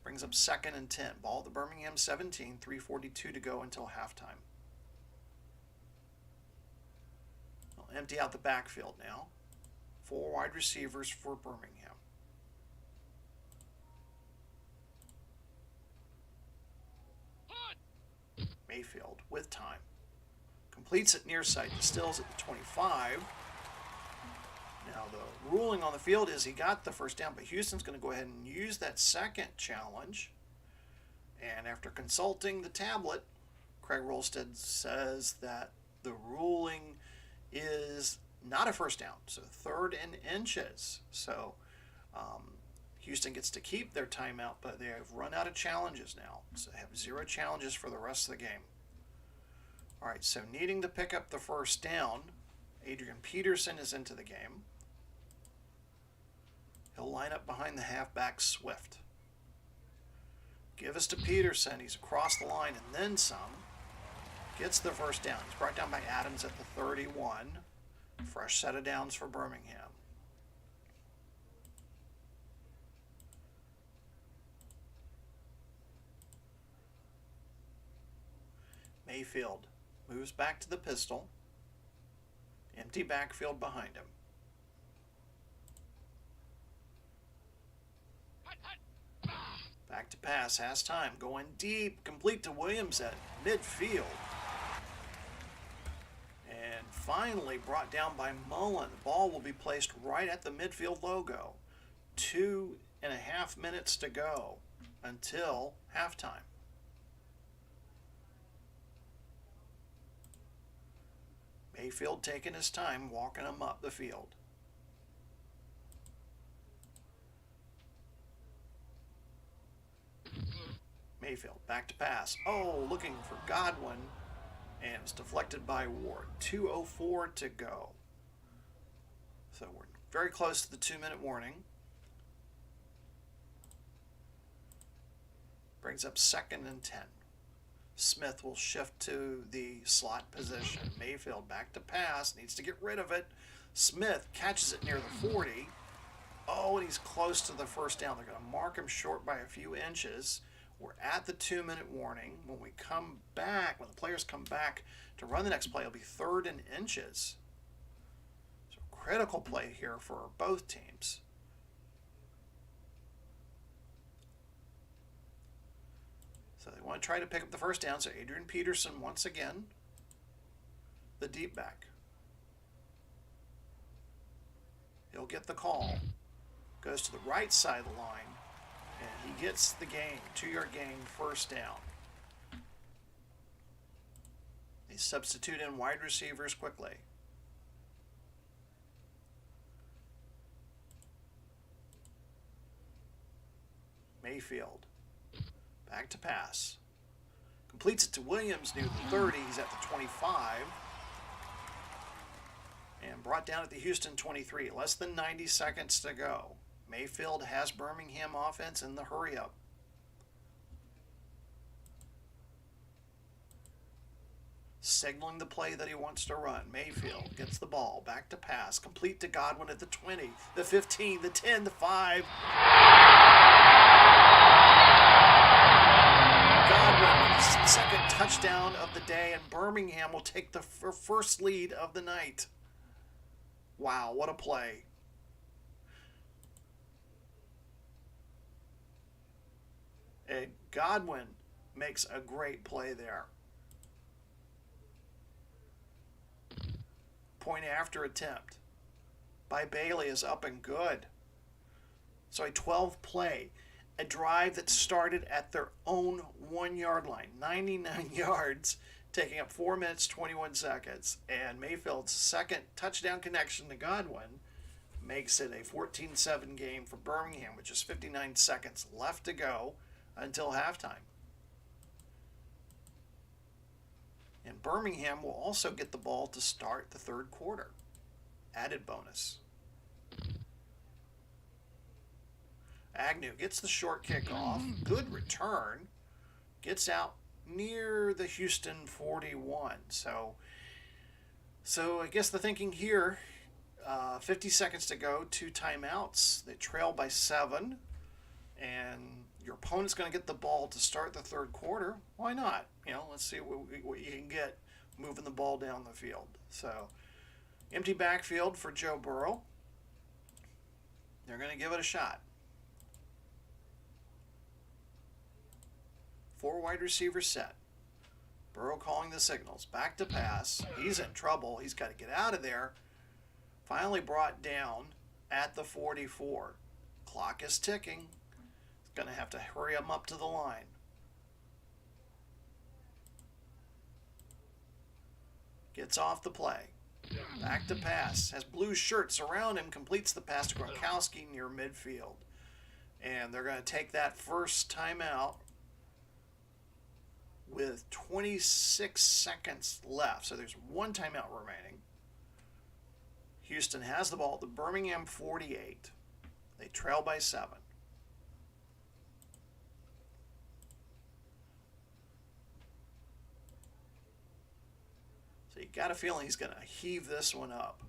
Brings up 2nd and 10. Ball at the Birmingham 17, 3:42 to go until halftime. They'll empty out the backfield now. 4 wide receivers for Birmingham. Mayfield with time. Completes it near side. Stills at the 25. Now the ruling on the field is he got the first down, but Houston's going to go ahead and use that second challenge. And after consulting the tablet, Craig Rolstead says that the ruling is not a first down, so 3rd and inches. So Houston gets to keep their timeout, but they have run out of challenges now. So they have 0 challenges for the rest of the game. All right, so needing to pick up the first down, Adrian Peterson is into the game. He'll line up behind the halfback Swift. Give us to Peterson. He's across the line and then some. Gets the first down. He's brought down by Adams at the 31. Fresh set of downs for Birmingham. Mayfield moves back to the pistol. Empty backfield behind him. Back to pass, has time, going deep, complete to Williams at midfield. And finally brought down by Mullen. The ball will be placed right at the midfield logo. 2.5 minutes to go until halftime. Mayfield taking his time, walking them up the field. Mayfield back to pass. Oh, looking for Godwin. And it's deflected by Ward. 2:04 to go. So we're very close to the 2-minute warning. Brings up 2nd and 10. Smith will shift to the slot position. Mayfield back to pass. Needs to get rid of it. Smith catches it near the 40. Oh, and he's close to the first down. They're going to mark him short by a few inches. We're at the 2-minute warning. When we come back, when the players come back to run the next play, it'll be 3rd and inches. So critical play here for both teams. So they want to try to pick up the first down. So Adrian Peterson once again, the deep back. He'll get the call. Goes to the right side of the line. And he gets the gain, 2-yard gain, first down. They substitute in wide receivers quickly. Mayfield, back to pass. Completes it to Williams near the 30. He's at the 25. And brought down at the Houston 23. Less than 90 seconds to go. Mayfield has Birmingham offense in the hurry-up. Signaling the play that he wants to run. Mayfield gets the ball, back to pass, complete to Godwin at the 20, the 15, the 10, the 5. Godwin, second touchdown of the day, and Birmingham will take the first lead of the night. Wow, what a play. Godwin makes a great play there. point after attempt by Bailey is up and good. So a 12 play, a drive that started at their own 1 yard line, 99 yards, taking up 4 minutes, 21 seconds. And Mayfield's second touchdown connection to Godwin makes it a 14-7 game for Birmingham, with just 59 seconds left to go until halftime. And Birmingham will also get the ball to start the third quarter. Added bonus. Agnew gets the short kickoff. Good return. Gets out near the Houston 41. So I guess the thinking here, 50 seconds to go, 2 timeouts. They trail by 7. And your opponent's going to get the ball to start the third quarter. Why not? Let's see what you can get moving the ball down the field. So, empty backfield for Joe Burrow. They're going to give it a shot. 4 wide receivers set. Burrow calling the signals. Back to pass. He's in trouble. He's got to get out of there. Finally brought down at the 44. Clock is ticking. He's going to have to hurry him up to the line. Gets off the play. Back to pass. Has blue shirts around him. Completes the pass to Gronkowski near midfield. And they're going to take that first timeout with 26 seconds left. So there's 1 timeout remaining. Houston has the ball at the Birmingham 48. They trail by 7. So you got a feeling he's going to heave this one up.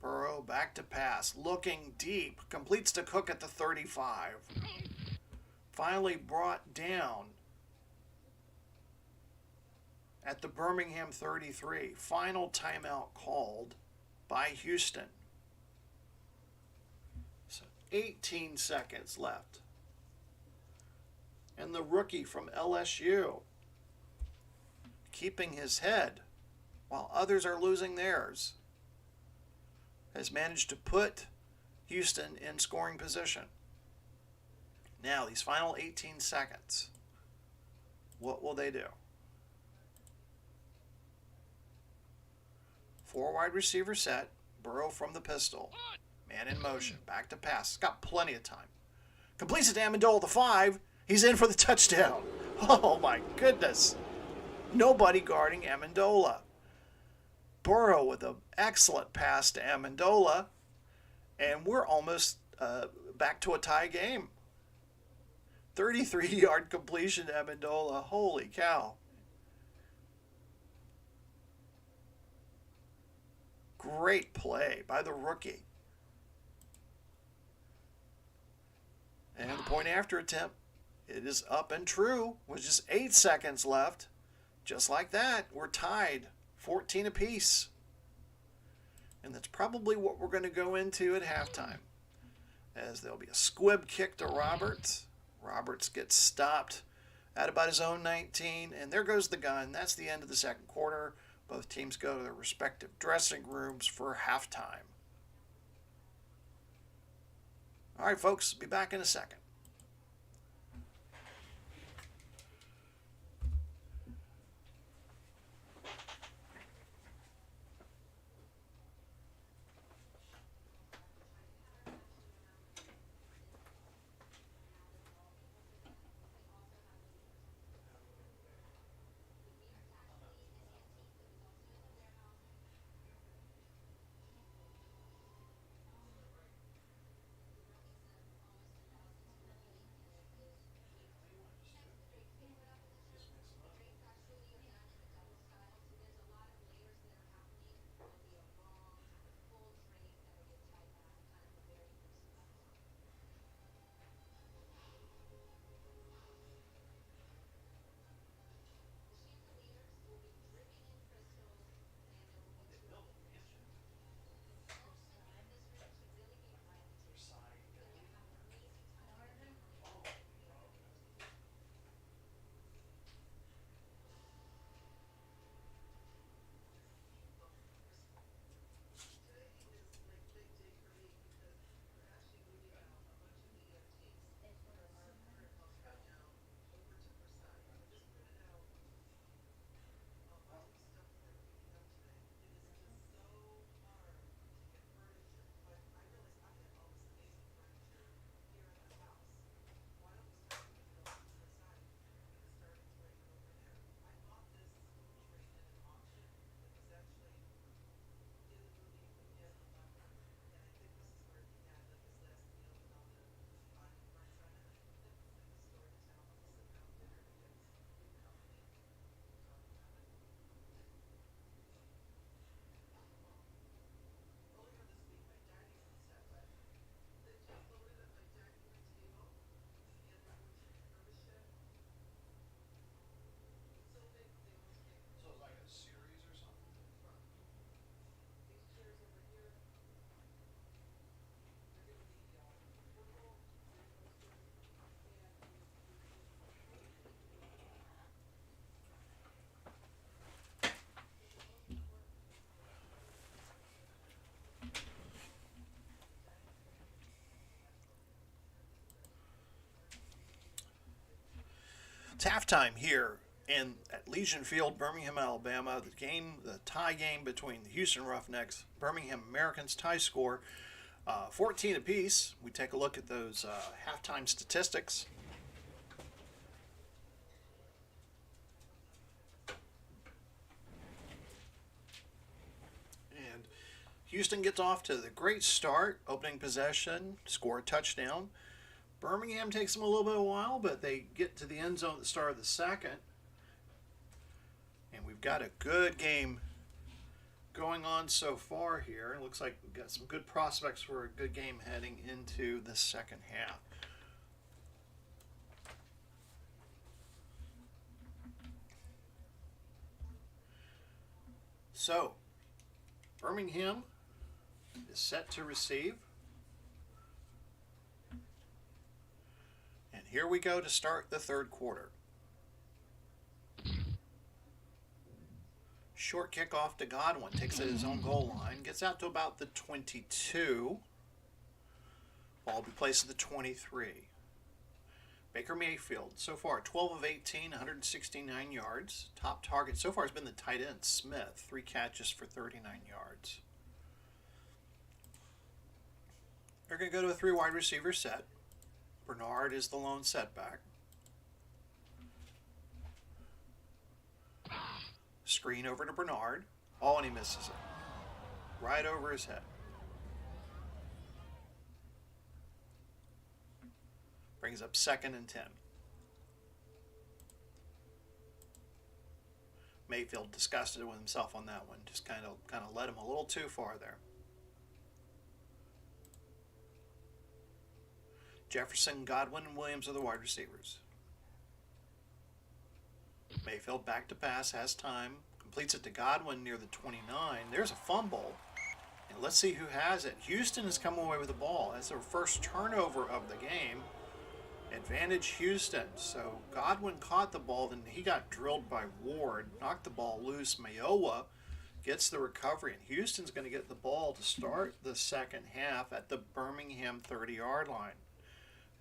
Burrow back to pass, looking deep, completes to Cook at the 35. Finally brought down at the Birmingham 33. Final timeout called by Houston. So 18 seconds left. And the rookie from LSU, keeping his head while others are losing theirs, has managed to put Houston in scoring position. Now, these final 18 seconds, what will they do? 4 wide receiver set. Burrow from the pistol. Man in motion. Back to pass. Got plenty of time. Completes it to Amendola, the 5. He's in for the touchdown. Oh, my goodness. Nobody guarding Amendola. Burrow with an excellent pass to Amendola. And we're almost back to a tie game. 33-yard completion to Amendola. Holy cow. Great play by the rookie. And the point after attempt, it is up and true with just 8 seconds left. Just like that, we're tied 14 apiece. And that's probably what we're going to go into at halftime, as there'll be a squib kick to Roberts. Roberts gets stopped at about his own 19, and there goes the gun. That's the end of the second quarter. Both teams go to their respective dressing rooms for halftime. All right, folks, be back in a second. It's halftime here at Legion Field, Birmingham, Alabama. The tie game between the Houston Roughnecks, Birmingham Americans. Tie score 14 apiece. We take a look at those halftime statistics. And Houston gets off to the great start, opening possession, score a touchdown. Birmingham takes them a little bit of a while, but they get to the end zone at the start of the second. And we've got a good game going on so far here. It looks like we've got some good prospects for a good game heading into the second half. So, Birmingham is set to receive. And here we go to start the third quarter. Short kickoff to Godwin. Takes it at his own goal line. Gets out to about the 22. Ball will be placed at the 23. Baker Mayfield, so far 12 of 18, 169 yards. Top target so far has been the tight end, Smith. 3 catches for 39 yards. They're going to go to a 3 wide receiver set. Bernard is the lone setback. Screen over to Bernard. Oh, and he misses it. Right over his head. Brings up 2nd and 10. Mayfield disgusted with himself on that one. Just kind of led him a little too far there. Jefferson, Godwin, and Williams are the wide receivers. Mayfield back to pass, has time, completes it to Godwin near the 29. There's a fumble, and let's see who has it. Houston has come away with the ball. That's their first turnover of the game. Advantage Houston. So Godwin caught the ball, then he got drilled by Ward, knocked the ball loose. Mayowa gets the recovery, and Houston's going to get the ball to start the second half at the Birmingham 30-yard line.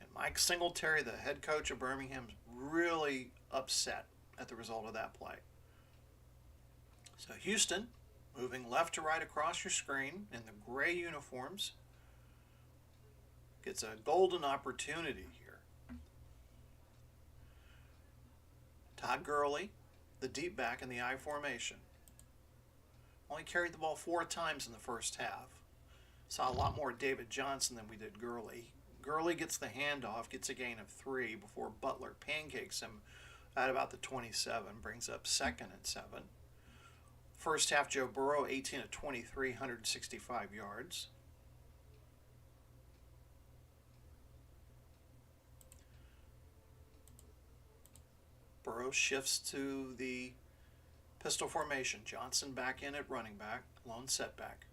And Mike Singletary, the head coach of Birmingham, is really upset at the result of that play. So Houston, moving left to right across your screen in the gray uniforms, gets a golden opportunity here. Todd Gurley, the deep back in the I formation. Only carried the ball 4 times in the first half. Saw a lot more David Johnson than we did Gurley. Gurley gets the handoff, gets a gain of 3 before Butler pancakes him at about the 27, brings up 2nd and 7. First half, Joe Burrow, 18 of 23, 165 yards. Burrow shifts to the pistol formation. Johnson back in at running back, lone setback.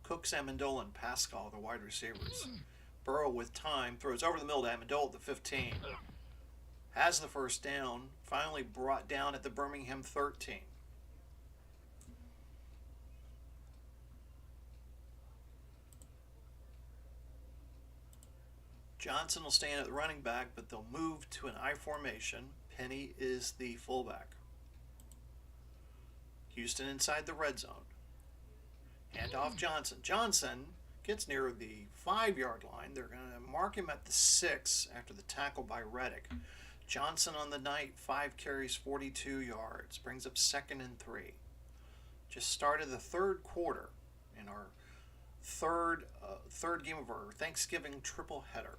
Cooks, Amendola, and Pascal, the wide receivers. Burrow with time, throws over the middle to Amendola at the 15. Has the first down, finally brought down at the Birmingham 13. Johnson will stay in at the running back, but they'll move to an I formation. Penny is the fullback. Houston inside the red zone. Handoff Johnson. Johnson gets near the 5-yard line. They're going to mark him at the 6 after the tackle by Reddick. Johnson on the night, 5 carries, 42 yards. Brings up 2nd and 3. Just started the third quarter in our third game of our Thanksgiving triple header.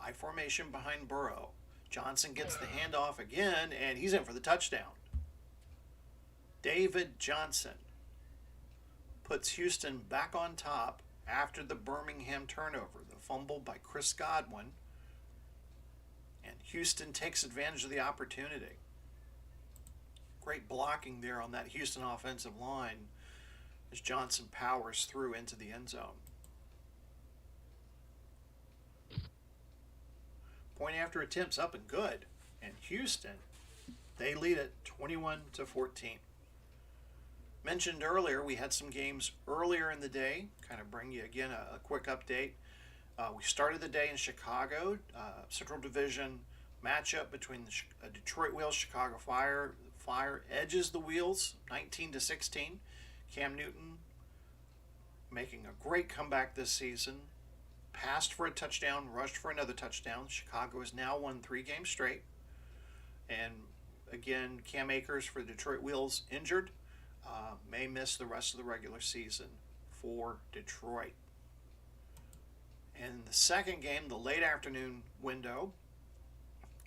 I formation behind Burrow. Johnson gets the handoff again, and he's in for the touchdown. David Johnson puts Houston back on top after the Birmingham turnover. The fumble by Chris Godwin. And Houston takes advantage of the opportunity. Great blocking there on that Houston offensive line as Johnson powers through into the end zone. Point after attempts up and good. And Houston, they lead it 21-14. Mentioned earlier, we had some games earlier in the day. Kind of bring you again a quick update. We started the day in Chicago, Central Division matchup between the Detroit Wheels, Chicago Fire. Fire edges the Wheels, 19-16. Cam Newton making a great comeback this season. Passed for a touchdown, rushed for another touchdown. Chicago has now won 3 games straight. And again, Cam Akers for the Detroit Wheels injured. May miss the rest of the regular season for Detroit. In the second game, the late afternoon window,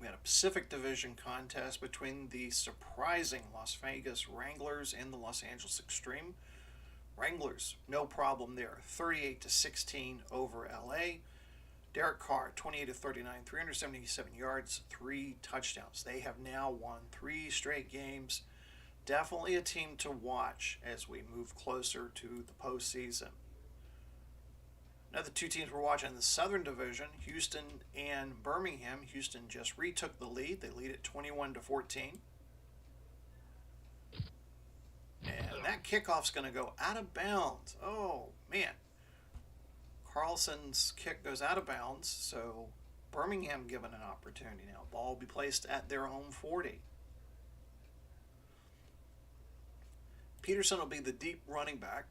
we had a Pacific Division contest between the surprising Las Vegas Wranglers and the Los Angeles Extreme. Wranglers, no problem there, 38-16 over LA. Derek Carr, 28-39, 377 yards, 3 touchdowns. They have now won 3 straight games. Definitely a team to watch as we move closer to the postseason. Another 2 teams we're watching in the Southern Division, Houston and Birmingham. Houston just retook the lead. They lead at 21-14. And that kickoff's going to go out of bounds. Oh, man. Carlson's kick goes out of bounds, so Birmingham given an opportunity now. Ball will be placed at their own 40. Peterson will be the deep running back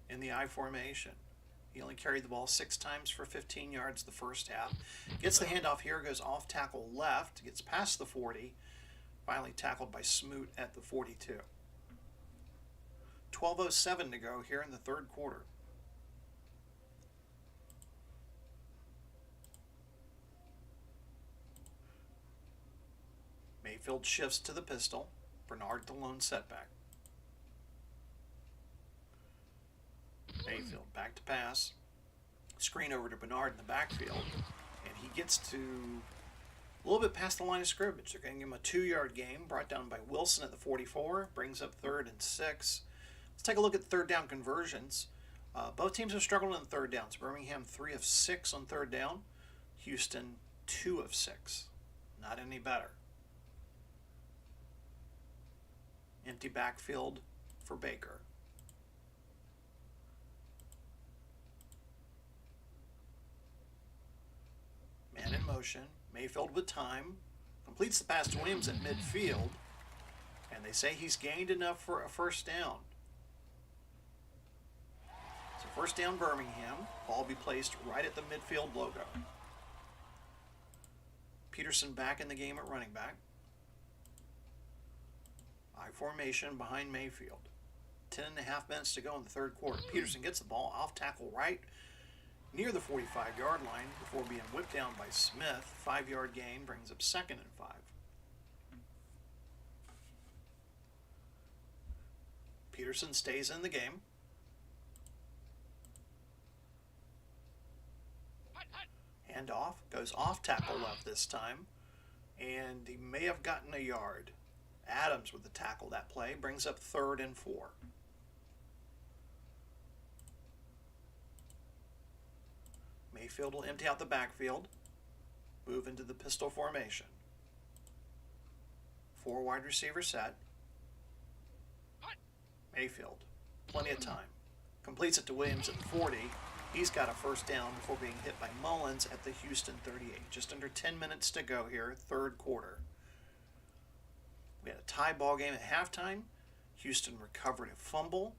in the I formation. He only carried the ball 6 times for 15 yards the first half. Gets the handoff here, goes off tackle left, gets past the 40, finally tackled by Smoot at the 42. 12:07 to go here in the third quarter. Mayfield shifts to the pistol. Bernard the lone setback. Mayfield back to pass. Screen over to Bernard in the backfield. And he gets to a little bit past the line of scrimmage. They're going to give him a 2-yard gain brought down by Wilson at the 44. Brings up 3rd and 6. Let's take a look at third down conversions. Both teams have struggled in third downs. Birmingham 3 of 6 on third down. Houston 2 of 6. Not any better. Empty backfield for Baker. Man in motion. Mayfield with time. Completes the pass to Williams at midfield. And they say he's gained enough for a first down. So first down Birmingham. Ball will be placed right at the midfield logo. Peterson back in the game at running back. I formation behind Mayfield. 10.5 minutes to go in the third quarter. Peterson gets the ball off tackle right near the 45-yard line before being whipped down by Smith. 5-yard gain brings up 2nd and 5. Peterson stays in the game. Handoff goes off tackle left this time, and he may have gotten a yard. Adams with the tackle that play brings up 3rd and 4. Mayfield will empty out the backfield, move into the pistol formation. 4 wide receiver set. Mayfield, plenty of time. Completes it to Williams at the 40. He's got a first down before being hit by Mullins at the Houston 38. Just under 10 minutes to go here, third quarter. We had a tie ball game at halftime. Houston recovered a fumble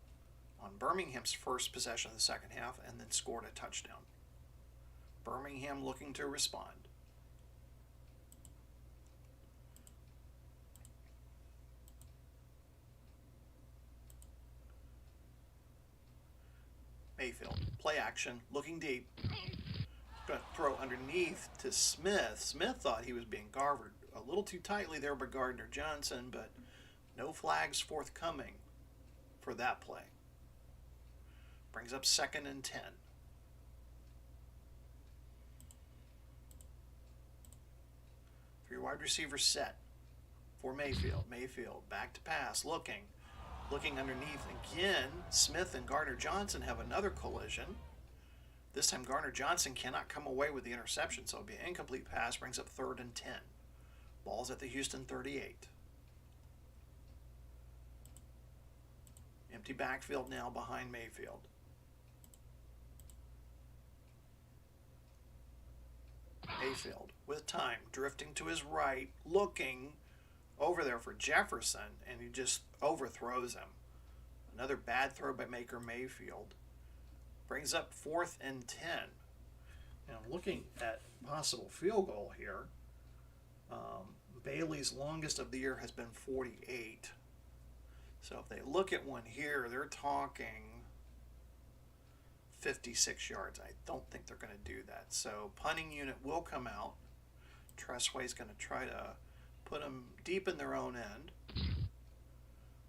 on Birmingham's first possession of the second half and then scored a touchdown. Birmingham looking to respond. Mayfield, play action, looking deep. Going to throw underneath to Smith. Smith thought he was being guarded a little too tightly there by Gardner Johnson, but no flags forthcoming for that play. Brings up 2nd and 10. Three wide receivers set for Mayfield. Mayfield back to pass, looking underneath again. Smith and Gardner Johnson have another collision. This time Gardner Johnson cannot come away with the interception, so it'll be an incomplete pass. Brings up 3rd and 10. Ball's at the Houston 38. Empty backfield now behind Mayfield. Mayfield with time, drifting to his right, looking over there for Jefferson, and he just overthrows him. Another bad throw by Maker Mayfield. Brings up 4th and 10. Now looking at possible field goal here, Bailey's longest of the year has been 48. So if they look at one here, they're talking 56 yards. I don't think they're going to do that. So punting unit will come out. Tressway's going to try to put them deep in their own end,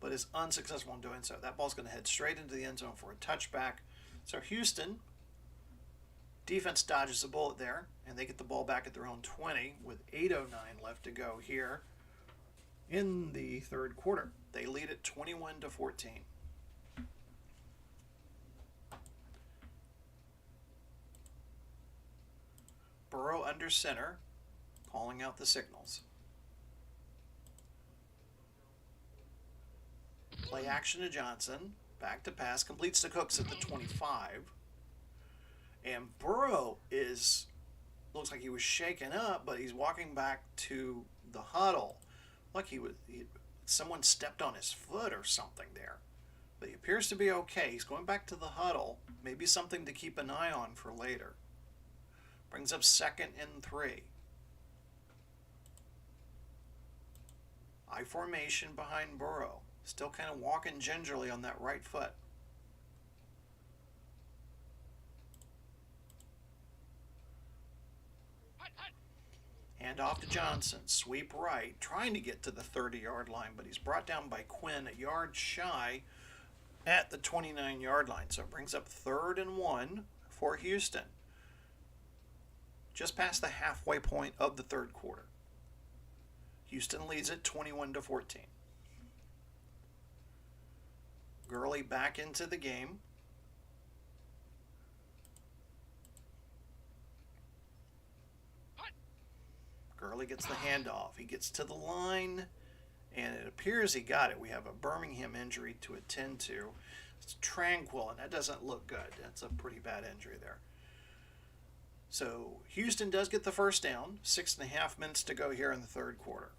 but is unsuccessful in doing so. That ball's going to head straight into the end zone for a touchback. So Houston, defense dodges a bullet there, and they get the ball back at their own 20 with 8:09 left to go here in the third quarter. They lead it 21-14. Burrow under center, calling out the signals. Play action to Johnson. Back to pass. Completes to Cooks at the 25. And Burrow looks like he was shaken up, but he's walking back to the huddle. Like someone stepped on his foot or something there. But he appears to be okay. He's going back to the huddle. Maybe something to keep an eye on for later. Brings up 2nd and 3. I formation behind Burrow. Still kind of walking gingerly on that right foot. Hand off to Johnson. Sweep right. Trying to get to the 30-yard line, but he's brought down by Quinn a yard shy at the 29-yard line. So it brings up 3rd and 1 for Houston. Just past the halfway point of the third quarter. Houston leads it 21-14. Gurley back into the game. Gurley gets the handoff. He gets to the line, and it appears he got it. We have a Birmingham injury to attend to. It's tranquil, and that doesn't look good. That's a pretty bad injury there. So Houston does get the first down. 6.5 minutes to go here in the third quarter.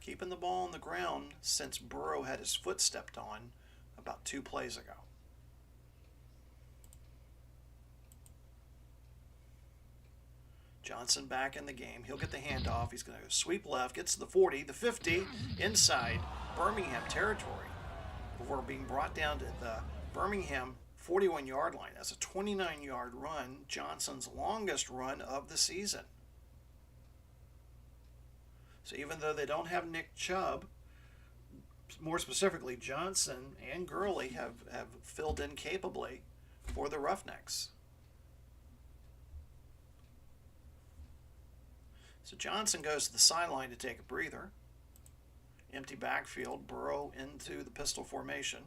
Keeping the ball on the ground since Burrow had his foot stepped on about 2 plays ago. Johnson back in the game. He'll get the handoff. He's going to sweep left, gets to the 40, the 50, inside Birmingham territory before being brought down to the Birmingham 41-yard line. That's a 29-yard run, Johnson's longest run of the season. So even though they don't have Nick Chubb, more specifically Johnson and Gurley have filled in capably for the Roughnecks. So Johnson goes to the sideline to take a breather. Empty backfield, Burrow into the pistol formation.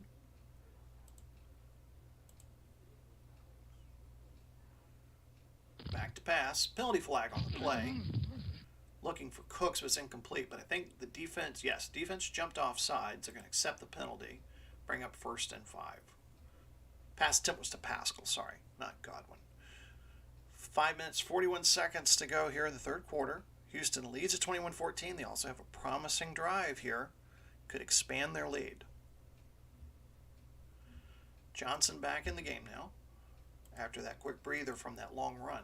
Back to pass, penalty flag on the play. Looking for Cooks was incomplete, but I think the defense jumped off sides. They're going to accept the penalty, bring up 1st and 5. Pass attempt was to Pascal, sorry, not Godwin. 5 minutes, 41 seconds to go here in the third quarter. Houston leads at 21-14. They also have a promising drive here. Could expand their lead. Johnson back in the game now after that quick breather from that long run.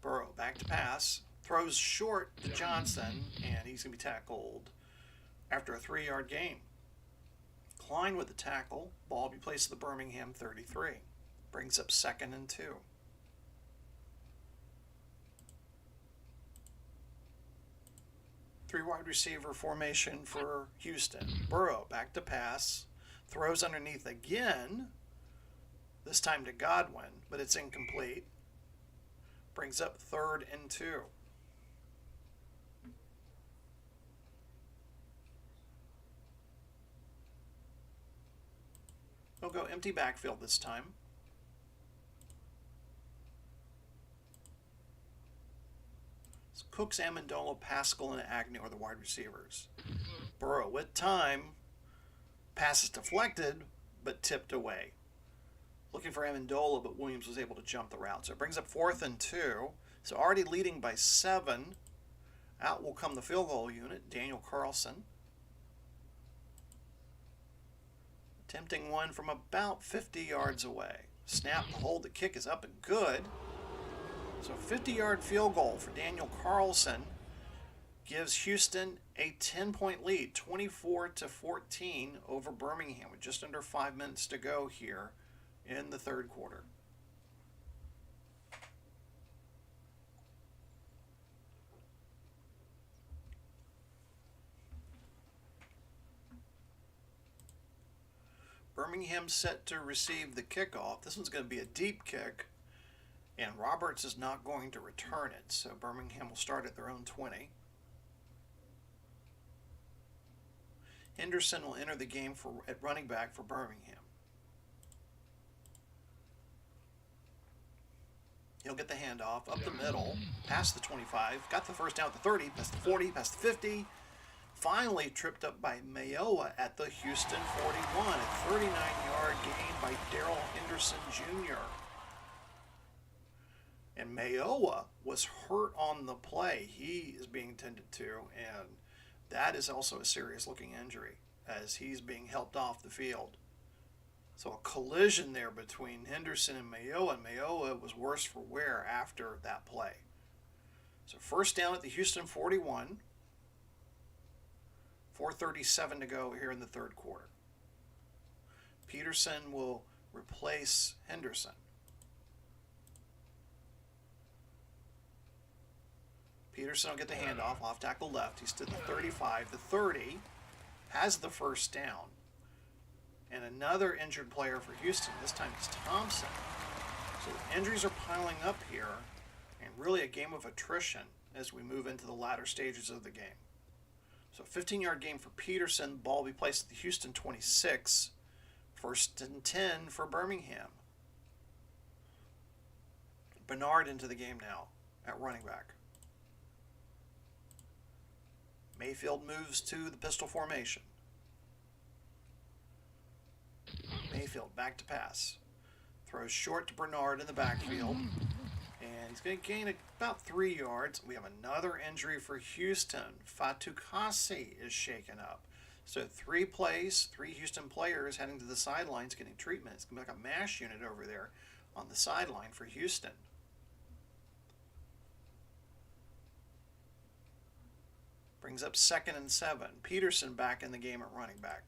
Burrow back to pass. Throws short to Johnson, and he's going to be tackled after a 3-yard gain. Klein with the tackle. Ball will be placed at the Birmingham 33. Brings up 2nd and 2. Three wide receiver formation for Houston. Burrow back to pass. Throws underneath again. This time to Godwin, but it's incomplete. Brings up 3rd and 2. They'll go empty backfield this time. Cooks, Amendola, Pascal, and Agnew are the wide receivers. Burrow with time. Pass is deflected, but tipped away. Looking for Amendola, but Williams was able to jump the route. So it brings up 4th and 2. So already leading by 7. Out will come the field goal unit, Daniel Carlson. Attempting one from about 50 yards away. Snap, the hold, the kick is up and good. So 50-yard field goal for Daniel Carlson gives Houston a 10-point lead, 24-14 over Birmingham with just under 5 minutes to go here in the third quarter. Birmingham set to receive the kickoff. This one's going to be a deep kick, and Roberts is not going to return it, so Birmingham will start at their own 20. Henderson will enter the game at running back for Birmingham. He'll get the handoff up the middle, past the 25, got the first down at the 30, past the 40, past the 50. Finally tripped up by Mayowa at the Houston 41. A 39-yard gain by Darrell Henderson Jr. And Mayowa was hurt on the play. He is being tended to, and that is also a serious-looking injury as he's being helped off the field. So a collision there between Henderson and Mayowa was worse for wear after that play. So first down at the Houston 41. 4:37 to go here in the third quarter. Peterson will replace Henderson. Peterson will get the handoff off tackle left. He's to the 35, the 30, has the first down. And another injured player for Houston, this time it's Thompson. So the injuries are piling up here, and really a game of attrition as we move into the latter stages of the game. So 15-yard gain for Peterson. Ball will be placed at the Houston 26. First and 10 for Birmingham. Bernard into the game now at running back. Mayfield moves to the pistol formation. Mayfield back to pass. Throws short to Bernard in the backfield. And he's going to gain about 3 yards. We have another injury for Houston. Fatukasi is shaken up. So 3 plays, 3 Houston players heading to the sidelines getting treatment. It's going to be like a MASH unit over there on the sideline for Houston. Brings up 2nd and 7. Peterson back in the game at running back.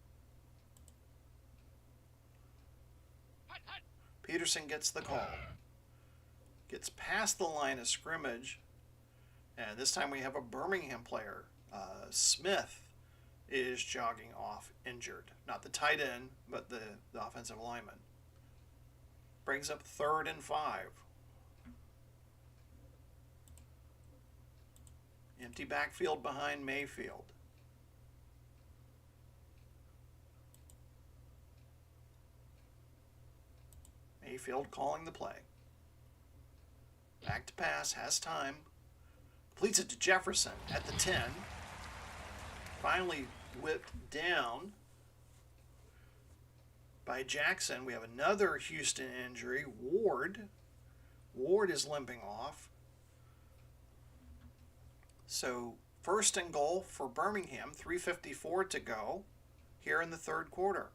Peterson gets the call. Gets past the line of scrimmage, and this time we have a Birmingham player. Smith is jogging off injured. Not the tight end, but the offensive lineman. Brings up 3rd and 5. Empty backfield behind Mayfield. Mayfield calling the play. Back to pass, has time. Completes it to Jefferson at the 10. Finally whipped down by Jackson. We have another Houston injury. Ward is limping off. So 1st and goal for Birmingham. 3:54 to go here in the third quarter.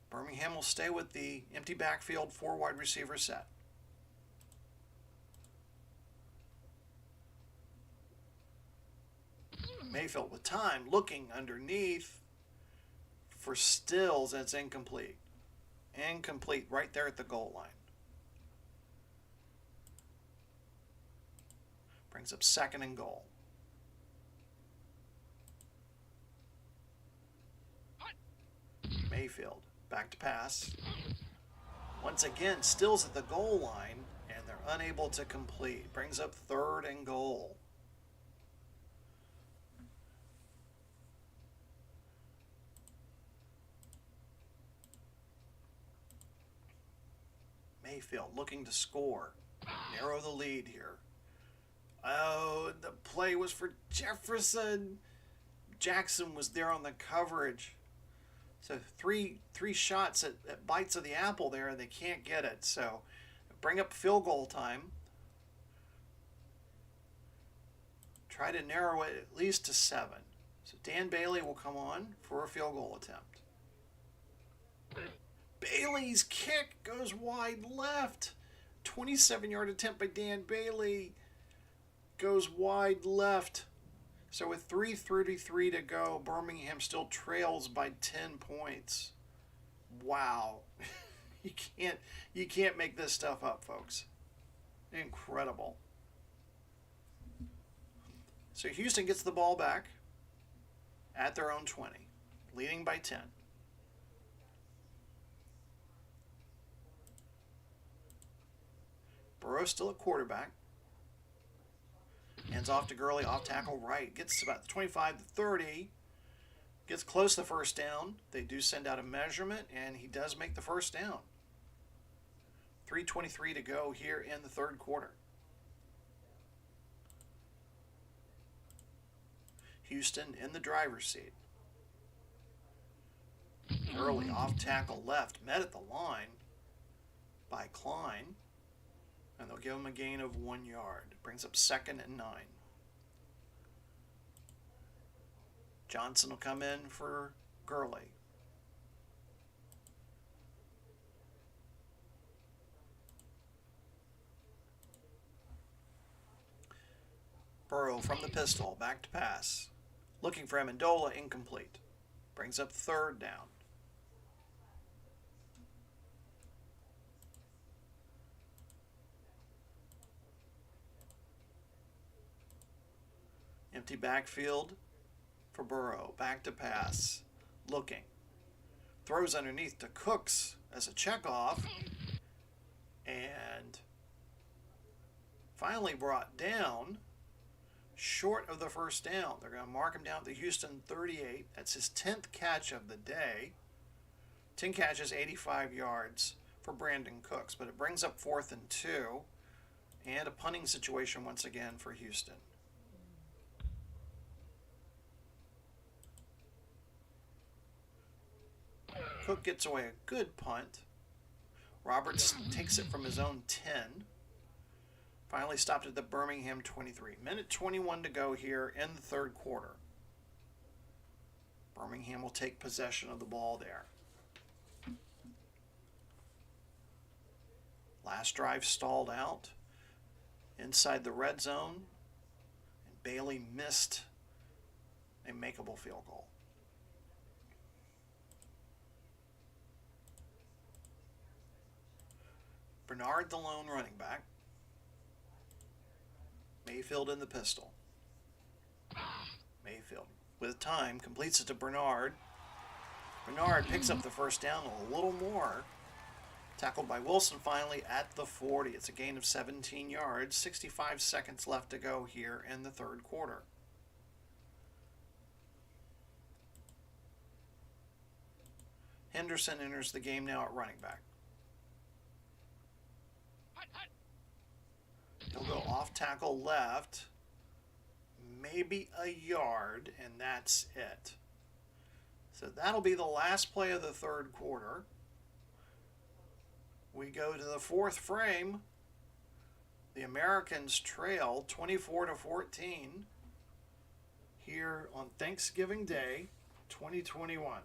Birmingham will stay with the empty backfield 4 wide receiver set. Mayfield with time, looking underneath for Stills, and it's incomplete. Incomplete right there at the goal line. Brings up 2nd and goal. Mayfield back to pass. Once again, Stills at the goal line, and they're unable to complete. Brings up 3rd and goal. Mayfield looking to score. narrow the lead here. Oh, the play was for Jefferson. Jackson was there on the coverage. So three shots at bites of the apple there, and they can't get it. So bring up field goal time. Try to narrow it at least to 7. So Dan Bailey will come on for a field goal attempt. Bailey's kick goes wide left. 27-yard attempt by Dan Bailey goes wide left. So with 3:33 to go, Birmingham still trails by 10 points. Wow. you can't make this stuff up, folks. Incredible. So Houston gets the ball back at their own 20, leading by 10. Burrow still at quarterback. Hands off to Gurley, off tackle right. Gets about the 25 to 30. Gets close to the first down. They do send out a measurement, and he does make the first down. 3:23 to go here in the third quarter. Houston in the driver's seat. Gurley off tackle left. Met at the line by Klein. And they'll give him a gain of 1 yard. Brings up 2nd and 9. Johnson will come in for Gurley. Burrow from the pistol, back to pass. Looking for Amendola, incomplete. Brings up 3rd down. Empty backfield for Burrow. Back to pass. Looking. Throws underneath to Cooks as a checkoff. And finally brought down short of the first down. They're going to mark him down to Houston 38. That's his 10th catch of the day. 10 catches, 85 yards for Brandon Cooks. But it brings up 4th and 2. And a punting situation once again for Houston. Cook gets away a good punt. Roberts takes it from his own 10. Finally stopped at the Birmingham 23. Minute 21 to go here in the third quarter. Birmingham will take possession of the ball there. Last drive stalled out inside the red zone, and Bailey missed a makeable field goal. Bernard, the lone running back. Mayfield in the pistol. Mayfield, with time, completes it to Bernard. Bernard picks up the first down a little more. Tackled by Wilson finally at the 40. It's a gain of 17 yards. 65 seconds left to go here in the third quarter. Henderson enters the game now at running back. He'll go off tackle left, maybe a yard, and that's it. So that'll be the last play of the third quarter. We go to the fourth frame. The Americans trail 24-14 here on Thanksgiving Day, 2021.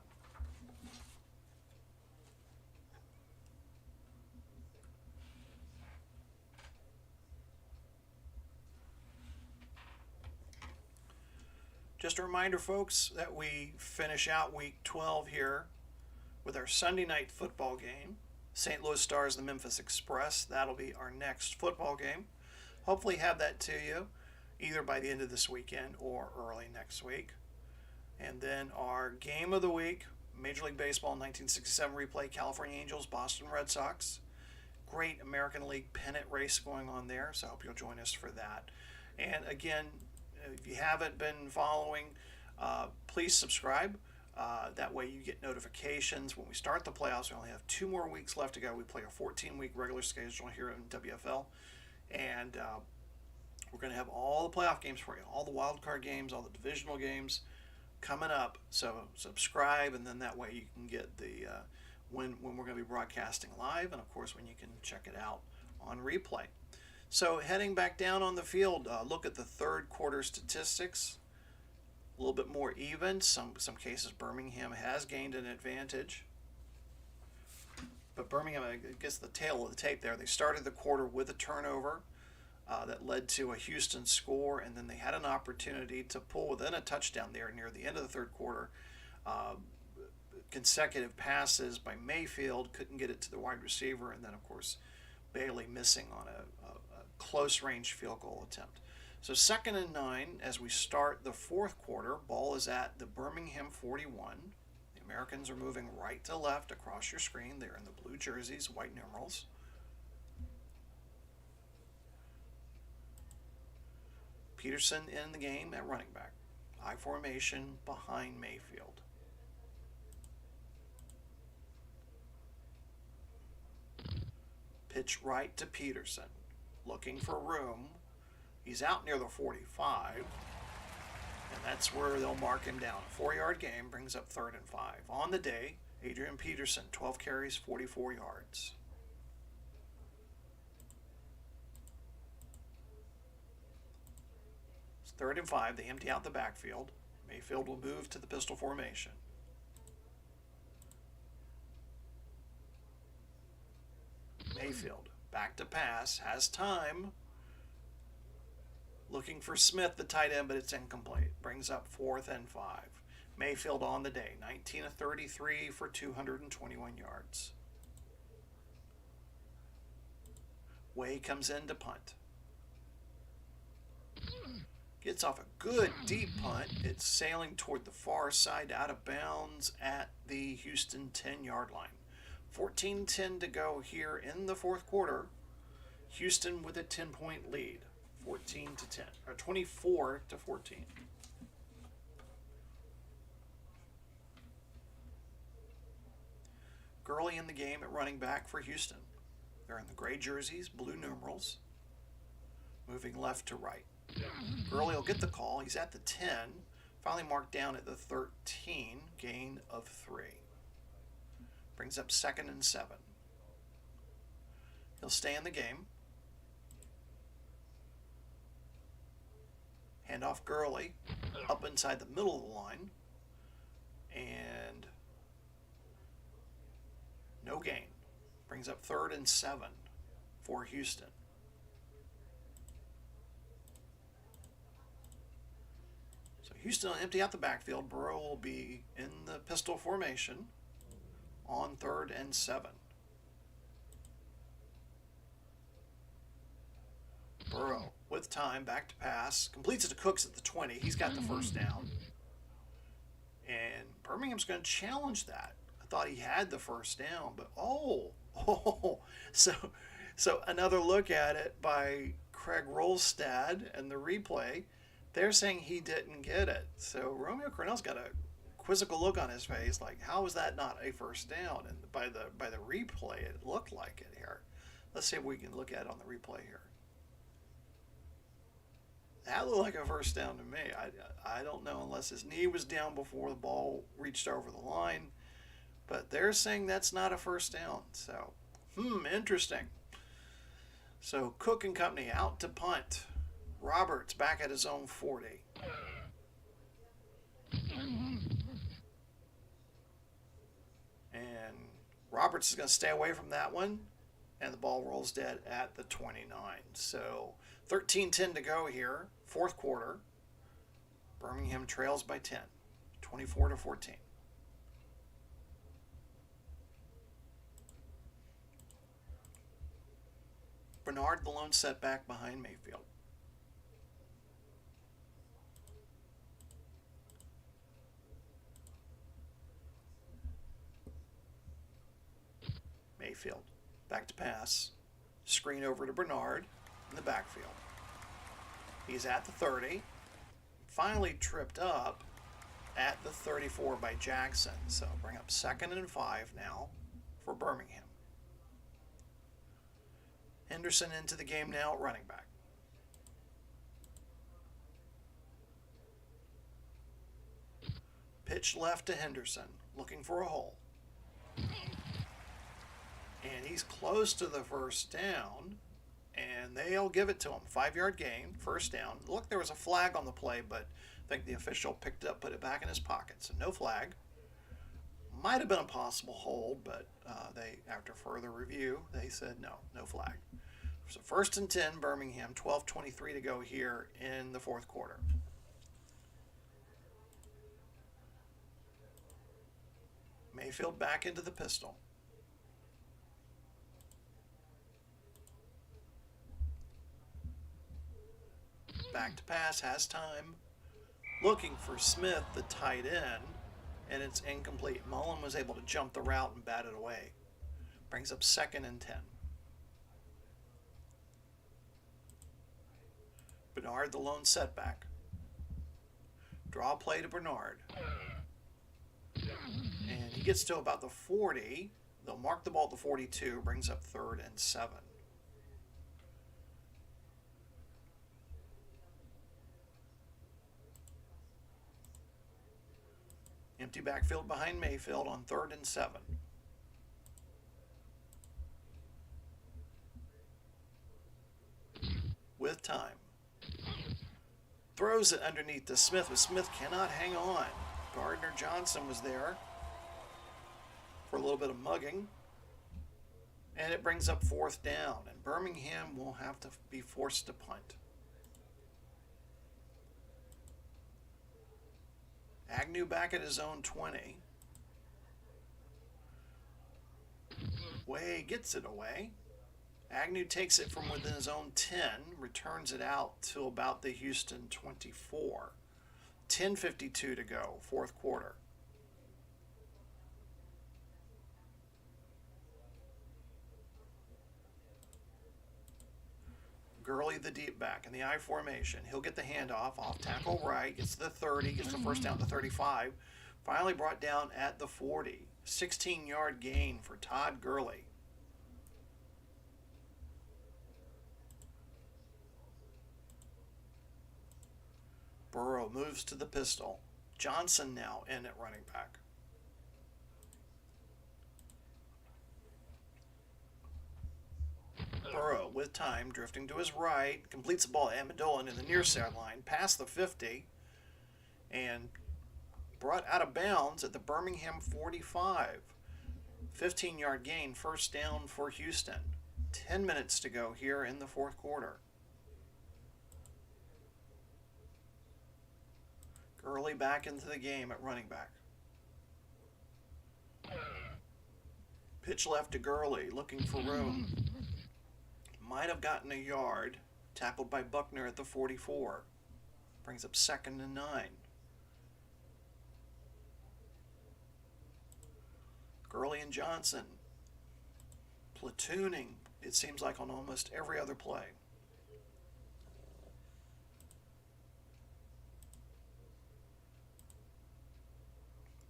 Just a reminder, folks, that we finish out Week 12 here with our Sunday night football game. St. Louis Stars, the Memphis Express. That'll be our next football game. Hopefully have that to you either by the end of this weekend or early next week. And then our game of the week, Major League Baseball 1967 replay, California Angels, Boston Red Sox. Great American League pennant race going on there, so I hope you'll join us for that. And again, if you haven't been following, please subscribe. That way you get notifications when we start the playoffs. We only have 2 more weeks left to go. We play a 14-week regular schedule here in WFL. And we're going to have all the playoff games for you, all the wild card games, all the divisional games coming up. So subscribe, and then that way you can get the when we're going to be broadcasting live, and of course when you can check it out on replay. So heading back down on the field, look at the third quarter statistics. A little bit more even. Some cases Birmingham has gained an advantage. But Birmingham, I guess the tail of the tape there, they started the quarter with a turnover that led to a Houston score, and then they had an opportunity to pull within a touchdown there near the end of the third quarter. Consecutive passes by Mayfield, couldn't get it to the wide receiver, and then of course Bailey missing on a close range field goal attempt. So 2nd and 9 as we start the fourth quarter. Ball is at the Birmingham 41. The Americans are moving right to left across your screen. They're in the blue jerseys, white numerals. Peterson in the game at running back. I formation behind Mayfield. Pitch right to Peterson. Looking for room. He's out near the 45. And that's where they'll mark him down. A 4-yard game brings up 3rd and 5. On the day, Adrian Peterson, 12 carries, 44 yards. It's 3rd and 5. They empty out the backfield. Mayfield will move to the pistol formation. Mayfield, back to pass, has time. Looking for Smith, the tight end, but it's incomplete. Brings up 4th and 5. Mayfield on the day, 19 of 33 for 221 yards. Way comes in to punt. Gets off a good deep punt. It's sailing toward the far side, out of bounds at the Houston 10-yard line. 14-10 to go here in the fourth quarter. Houston with a 10-point lead, 14-10, or 24-14. Gurley in the game at running back for Houston. They're in the gray jerseys, blue numerals, moving left to right. Gurley will get the call. He's at the 10, finally marked down at the 13, gain of 3. Brings up 2nd and 7. He'll stay in the game. Hand off Gurley up inside the middle of the line. And no gain. Brings up 3rd and 7 for Houston. So Houston will empty out the backfield. Burrow will be in the pistol formation on 3rd and 7. Burrow with time, back to pass, completes it to Cooks at the 20. He's got the first down. And Birmingham's going to challenge that. I thought he had the first down, but so another look at it by Craig Rolstad and the replay. They're saying he didn't get it. So Romeo Cornell's got a quizzical look on his face, like, how is that not a first down? And by the replay, it looked like it here. Let's see if we can look at it on the replay here. That looked like a first down to me. I don't know, unless his knee was down before the ball reached over the line. But they're saying that's not a first down. So, interesting. So Cook and company out to punt. Roberts back at his own 40. And Roberts is going to stay away from that one. And the ball rolls dead at the 29. So 13-10 to go here, fourth quarter. Birmingham trails by 10, 24-14. Bernard, the lone setback behind Mayfield. Mayfield, back to pass. Screen over to Bernard in the backfield. He's at the 30. Finally tripped up at the 34 by Jackson. So bring up 2nd and 5 now for Birmingham. Henderson into the game now at running back. Pitch left to Henderson, looking for a hole. And he's close to the first down, and they'll give it to him. 5-yard gain, first down. Look, there was a flag on the play, but I think the official picked it up, put it back in his pocket. So no flag. Might have been a possible hold, but they, after further review, they said no flag. So 1st and 10, Birmingham, 12:23 to go here in the fourth quarter. Mayfield back into the pistol. Back to pass, has time. Looking for Smith, the tight end, and it's incomplete. Mullen was able to jump the route and bat it away. Brings up 2nd and 10. Bernard, the lone setback. Draw play to Bernard. And he gets to about the 40. They'll mark the ball at the 42. Brings up 3rd and 7. Empty backfield behind Mayfield on 3rd and 7. With time. Throws it underneath to Smith, but Smith cannot hang on. Gardner Johnson was there for a little bit of mugging. And it brings up 4th down. And Birmingham will have to be forced to punt. Agnew back at his own 20. Way gets it away. Agnew takes it from within his own 10, returns it out to about the Houston 24. 10:52 to go, fourth quarter. Gurley, the deep back in the I formation. He'll get the handoff off tackle right, gets to the 30, gets the first down to the 35. Finally brought down at the 40. 16-yard gain for Todd Gurley. Burrow moves to the pistol. Johnson now in at running back. Burrow with time, drifting to his right, completes the ball to Amendola into the near sideline, past the 50, and brought out of bounds at the Birmingham 45. 15-yard gain, first down for Houston. 10 minutes to go here in the fourth quarter. Gurley back into the game at running back. Pitch left to Gurley, looking for room. Might have gotten a yard. Tackled by Buckner at the 44. Brings up 2nd and 9. Gurley and Johnson platooning, it seems like, on almost every other play.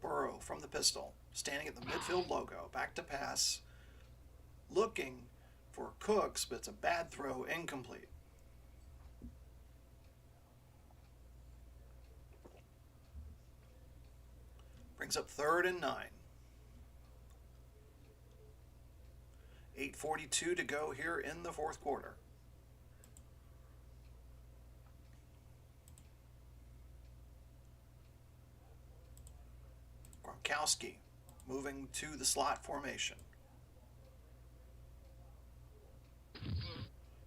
Burrow from the pistol, standing at the midfield logo, back to pass, looking for Cooks, but it's a bad throw, incomplete. Brings up 3rd and 9. 8:42 to go here in the fourth quarter. Gronkowski moving to the slot formation.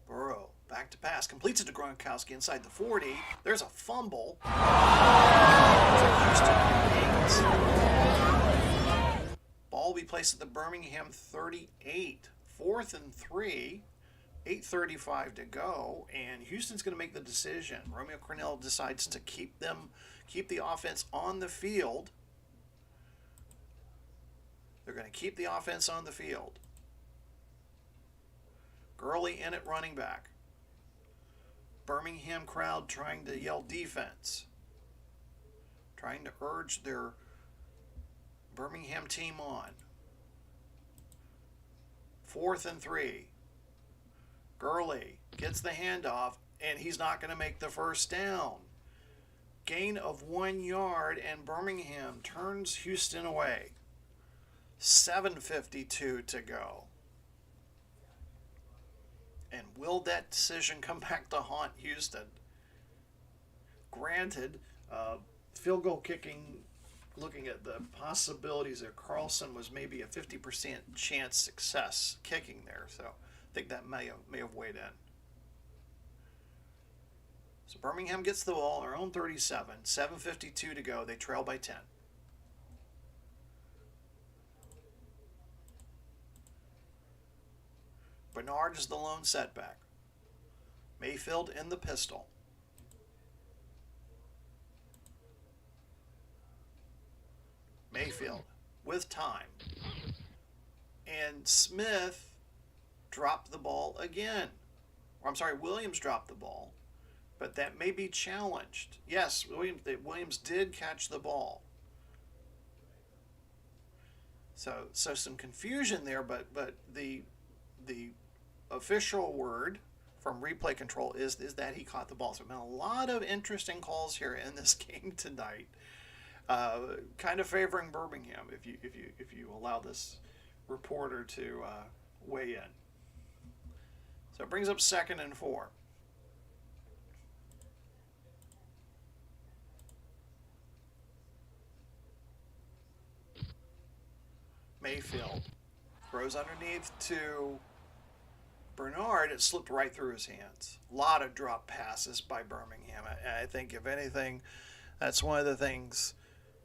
Burrow back to pass, completes it to Gronkowski inside the 40. There's a fumble. Ball will be placed at the Birmingham 38. 4th and 3. 8:35 to go, and Houston's going to make the decision. Romeo Cornell decides to keep the offense on the field. They're going to keep the offense on the field. Gurley in at running back. Birmingham crowd trying to yell defense. Trying to urge their Birmingham team on. 4th and 3. Gurley gets the handoff, and he's not going to make the first down. Gain of 1 yard, and Birmingham turns Houston away. 7:52 to go. And will that decision come back to haunt Houston? Granted, field goal kicking, looking at the possibilities there, Carlson was maybe a 50% chance success kicking there. So I think that may have weighed in. So Birmingham gets the ball, their own 37, 7:52 to go. They trail by 10. Bernard is the lone setback. Mayfield in the pistol. Mayfield with time. And Smith dropped the ball again. Or I'm sorry, Williams dropped the ball. But that may be challenged. Yes, Williams did catch the ball. So some confusion there, but the official word from replay control is that he caught the ball. So there have been a lot of interesting calls here in this game tonight, kind of favoring Birmingham if you allow this reporter to weigh in. So it brings up 2nd and 4. Mayfield throws underneath to Bernard. It slipped right through his hands. A lot of drop passes by Birmingham. I think, if anything, that's one of the things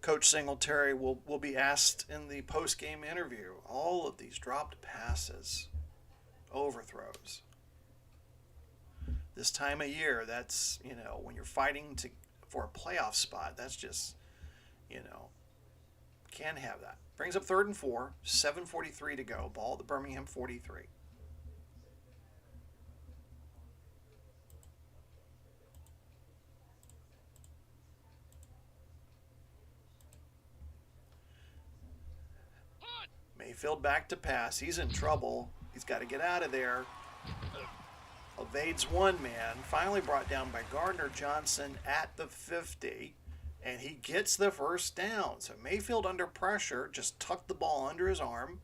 Coach Singletary will be asked in the post-game interview. All of these dropped passes, overthrows. This time of year, that's, when you're fighting for a playoff spot, that's just, can't have that. Brings up 3rd and 4, 7:43 to go. Ball at the Birmingham 43. Mayfield back to pass. He's in trouble. He's got to get out of there. Evades one man. Finally brought down by Gardner Johnson at the 50. And he gets the first down. So Mayfield, under pressure, just tucked the ball under his arm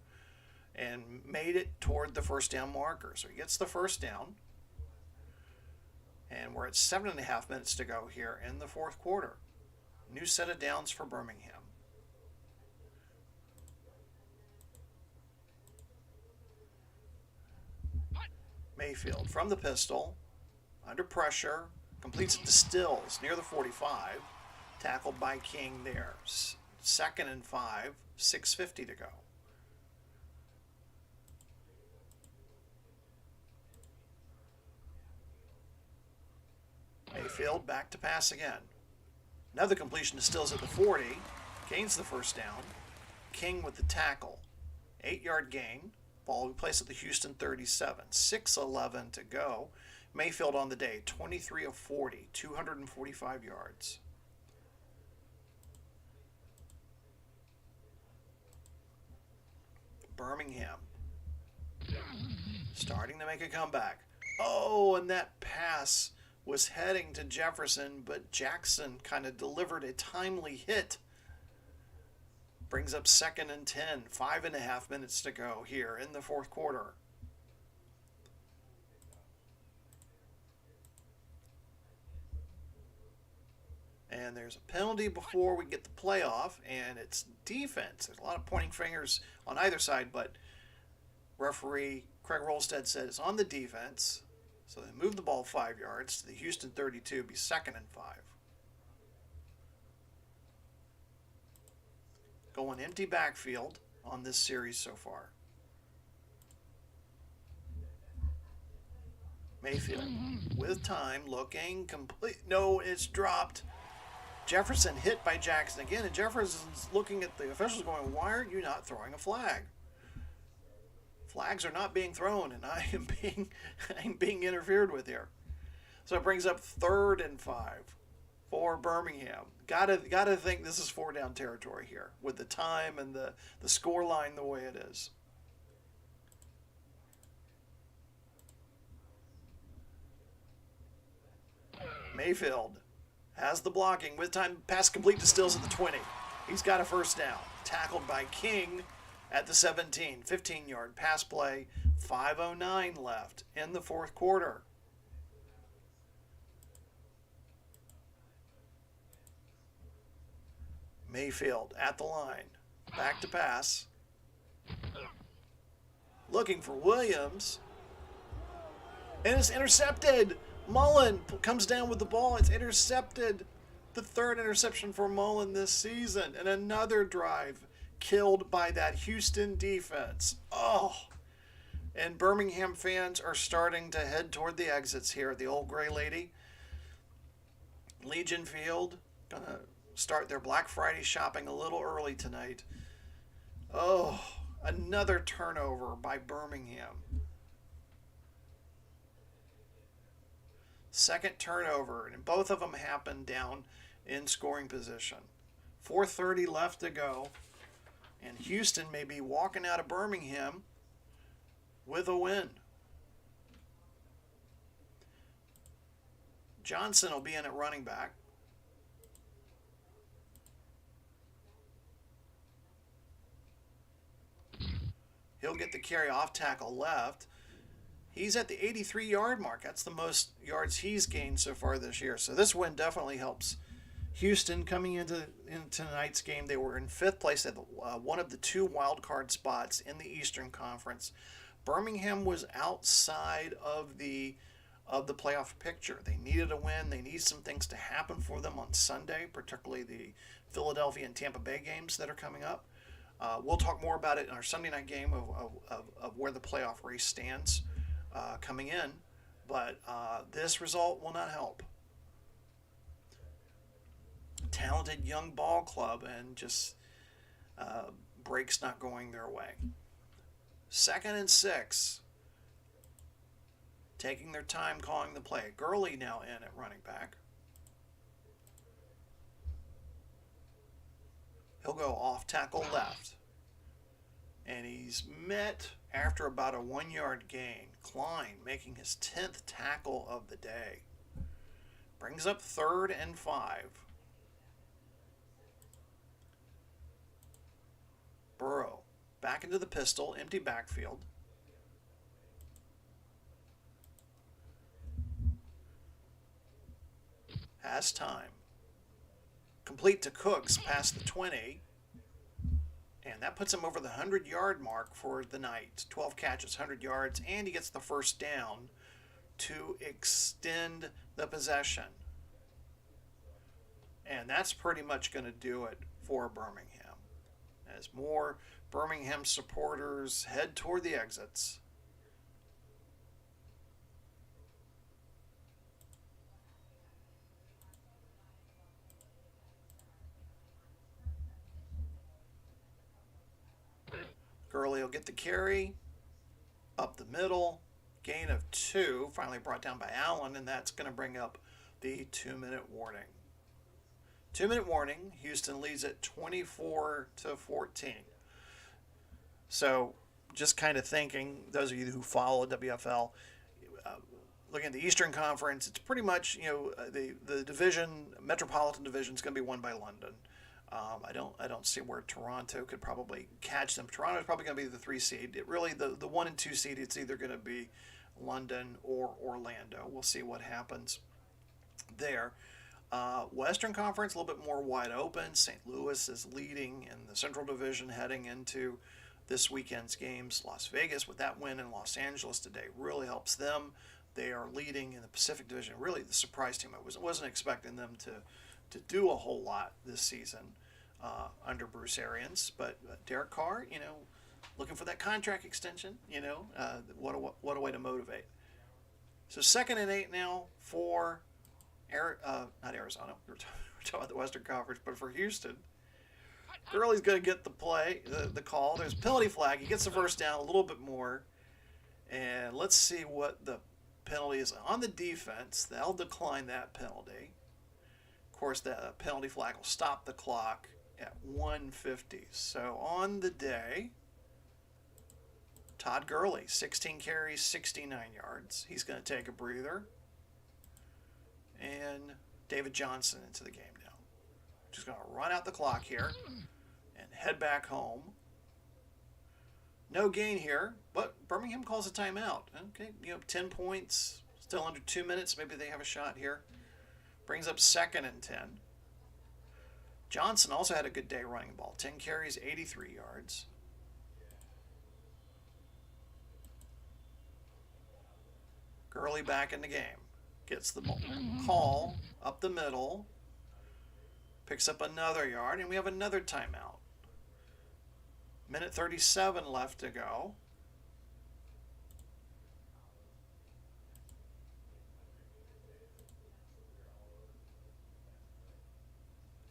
and made it toward the first down marker. So he gets the first down. And we're at 7.5 minutes to go here in the 4th quarter. New set of downs for Birmingham. Mayfield from the pistol, under pressure, completes it to Stills near the 45. Tackled by King there. 2nd and 5, 6:50 to go. Mayfield back to pass again. Another completion to Stills at the 40. Gains the first down. King with the tackle. 8-yard gain. Ball placed at the Houston 37. 6:11 to go. Mayfield on the day, 23 of 40, 245 yards. Birmingham starting to make a comeback. Oh, and that pass was heading to Jefferson, but Jackson kind of delivered a timely hit. Brings up 2nd and 10, 5.5 minutes to go here in the 4th quarter. And there's a penalty before we get the playoff, and it's defense. There's a lot of pointing fingers on either side, but referee Craig Rolstead said it's on the defense. So they move the ball 5 yards to the Houston 32, be 2nd and 5. Going empty backfield on this series so far. Mayfield with time, looking complete. No, it's dropped. Jefferson hit by Jackson again, and Jefferson's looking at the officials going, why aren't you not throwing a flag? Flags are not being thrown, and I'm being interfered with here. So it brings up 3rd and 5 for Birmingham. Gotta think this is 4-down territory here with the time and the score line the way it is. Mayfield has the blocking with time. Pass complete to Stills at the 20. He's got a first down. Tackled by King at the 17. 15-yard pass play. 5:09 left in the fourth quarter. Mayfield at the line. Back to pass. Looking for Williams. And it's intercepted. Mullen comes down with the ball. It's intercepted. The third interception for Mullen this season. And another drive killed by that Houston defense. Oh. And Birmingham fans are starting to head toward the exits here at the Old Gray Lady. Legion Field. Gonna start their Black Friday shopping a little early tonight. Oh, another turnover by Birmingham. Second turnover, and both of them happened down in scoring position. 4:30 left to go, and Houston may be walking out of Birmingham with a win. Johnson will be in at running back. He'll get the carry off tackle left. He's at the 83-yard mark. That's the most yards he's gained so far this year. So this win definitely helps Houston coming into tonight's game. They were in fifth place at one of the two wild card spots in the Eastern Conference. Birmingham was outside of the playoff picture. They needed a win. They need some things to happen for them on Sunday, particularly the Philadelphia and Tampa Bay games that are coming up. We'll talk more about it in our Sunday night game of where the playoff race stands coming in, but this result will not help. Talented young ball club and just breaks not going their way. 2nd and 6. Taking their time calling the play. Gurley now in at running back. He'll go off tackle left. And he's met after about a 1-yard gain. Klein making his 10th tackle of the day. Brings up 3rd and 5. Burrow back into the pistol, empty backfield. Has time. Complete to Cooks past the 20. And that puts him over the 100-yard mark for the night. 12 catches, 100 yards, and he gets the first down to extend the possession. And that's pretty much going to do it for Birmingham. As more Birmingham supporters head toward the exits. Gurley will get the carry, up the middle, gain of 2, finally brought down by Allen, and that's going to bring up the 2-minute warning. 2-minute warning, Houston leads at 24-14. So just kind of thinking, those of you who follow WFL, looking at the Eastern Conference, it's pretty much, the division, Metropolitan Division is going to be won by London. I don't see where Toronto could probably catch them. Toronto's probably going to be the 3 seed. It really, the 1 and 2 seed, it's either going to be London or Orlando. We'll see what happens there. Western Conference, a little bit more wide open. St. Louis is leading in the Central Division heading into this weekend's games. Las Vegas, with that win in Los Angeles today, really helps them. They are leading in the Pacific Division. Really the surprise team. I wasn't expecting them to do a whole lot this season under Bruce Arians, but Derek Carr, looking for that contract extension, what a way to motivate. So 2nd and 8 now for not Arizona. We're talking about the Western Conference, but for Houston, Gurley's going to get the call. There's a penalty flag. He gets the first down, a little bit more, and let's see what the penalty is on the defense. They'll decline that penalty. Of course, the penalty flag will stop the clock at 1:50. So on the day, Todd Gurley, 16 carries, 69 yards. He's going to take a breather. And David Johnson into the game now. Just going to run out the clock here and head back home. No gain here, but Birmingham calls a timeout. Okay, 10 points, still under 2 minutes. Maybe they have a shot here. Brings up 2nd and 10. Johnson also had a good day running the ball. 10 carries, 83 yards. Gurley back in the game. Gets the call up the middle. Picks up another yard, and we have another timeout. Minute 37 left to go.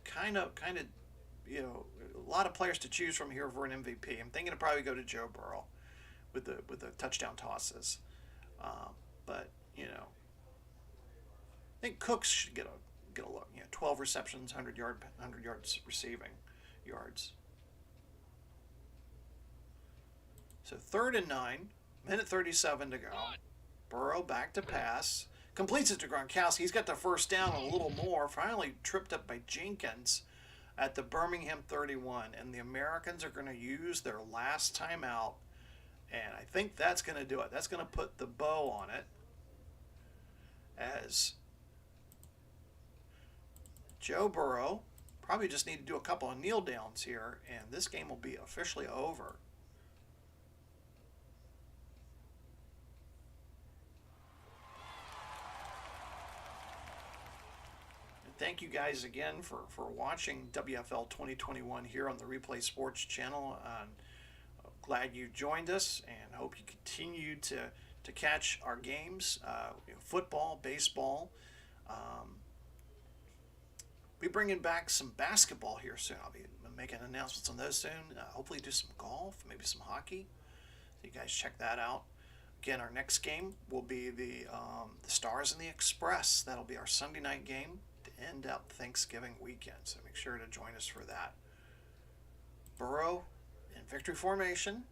Kind of, a lot of players to choose from here for an MVP. I'm thinking to probably go to Joe Burrow with the touchdown tosses, but I think Cooks should get a look. 12 receptions, 100 yards receiving yards. So 3rd and 9, minute 37 to go. Burrow back to pass. Completes it to Gronkowski. He's got the first down and a little more. Finally tripped up by Jenkins at the Birmingham 31. And the Americans are going to use their last timeout. And I think that's going to do it. That's going to put the bow on it. As Joe Burrow probably just need to do a couple of kneel downs here. And this game will be officially over. Thank you guys again for watching WFL 2021 here on the Replay Sports channel. Glad you joined us and hope you continue to catch our games, football, baseball. We're bringing back some basketball here soon. I'll be making announcements on those soon. Hopefully do some golf, maybe some hockey. So you guys check that out. Again, our next game will be the Stars and the Express. That'll be our Sunday night game to end up Thanksgiving weekend. So make sure to join us for that. Burrow in victory formation.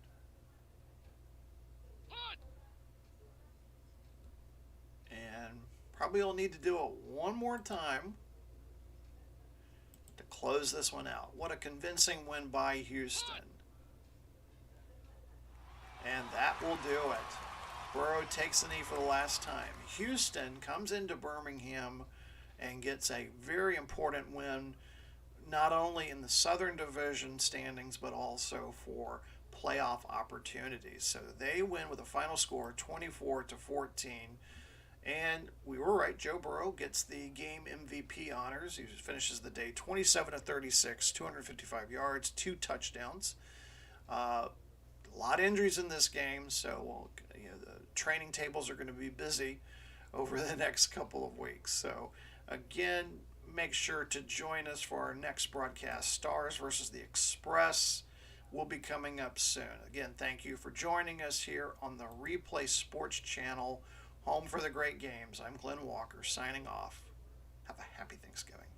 And probably will need to do it one more time to close this one out. What a convincing win by Houston. And that will do it. Burrow takes the knee for the last time. Houston comes into Birmingham and gets a very important win, not only in the Southern Division standings, but also for playoff opportunities. So they win with a final score 24-14. And we were right, Joe Burrow gets the game MVP honors. He finishes the day 27-36, 255 yards, 2 touchdowns. A lot of injuries in this game, so the training tables are going to be busy over the next couple of weeks. So again, make sure to join us for our next broadcast. Stars versus the Express will be coming up soon. Again, thank you for joining us here on the Replay Sports channel, home for the great games. I'm Glenn Walker signing off. Have a happy Thanksgiving.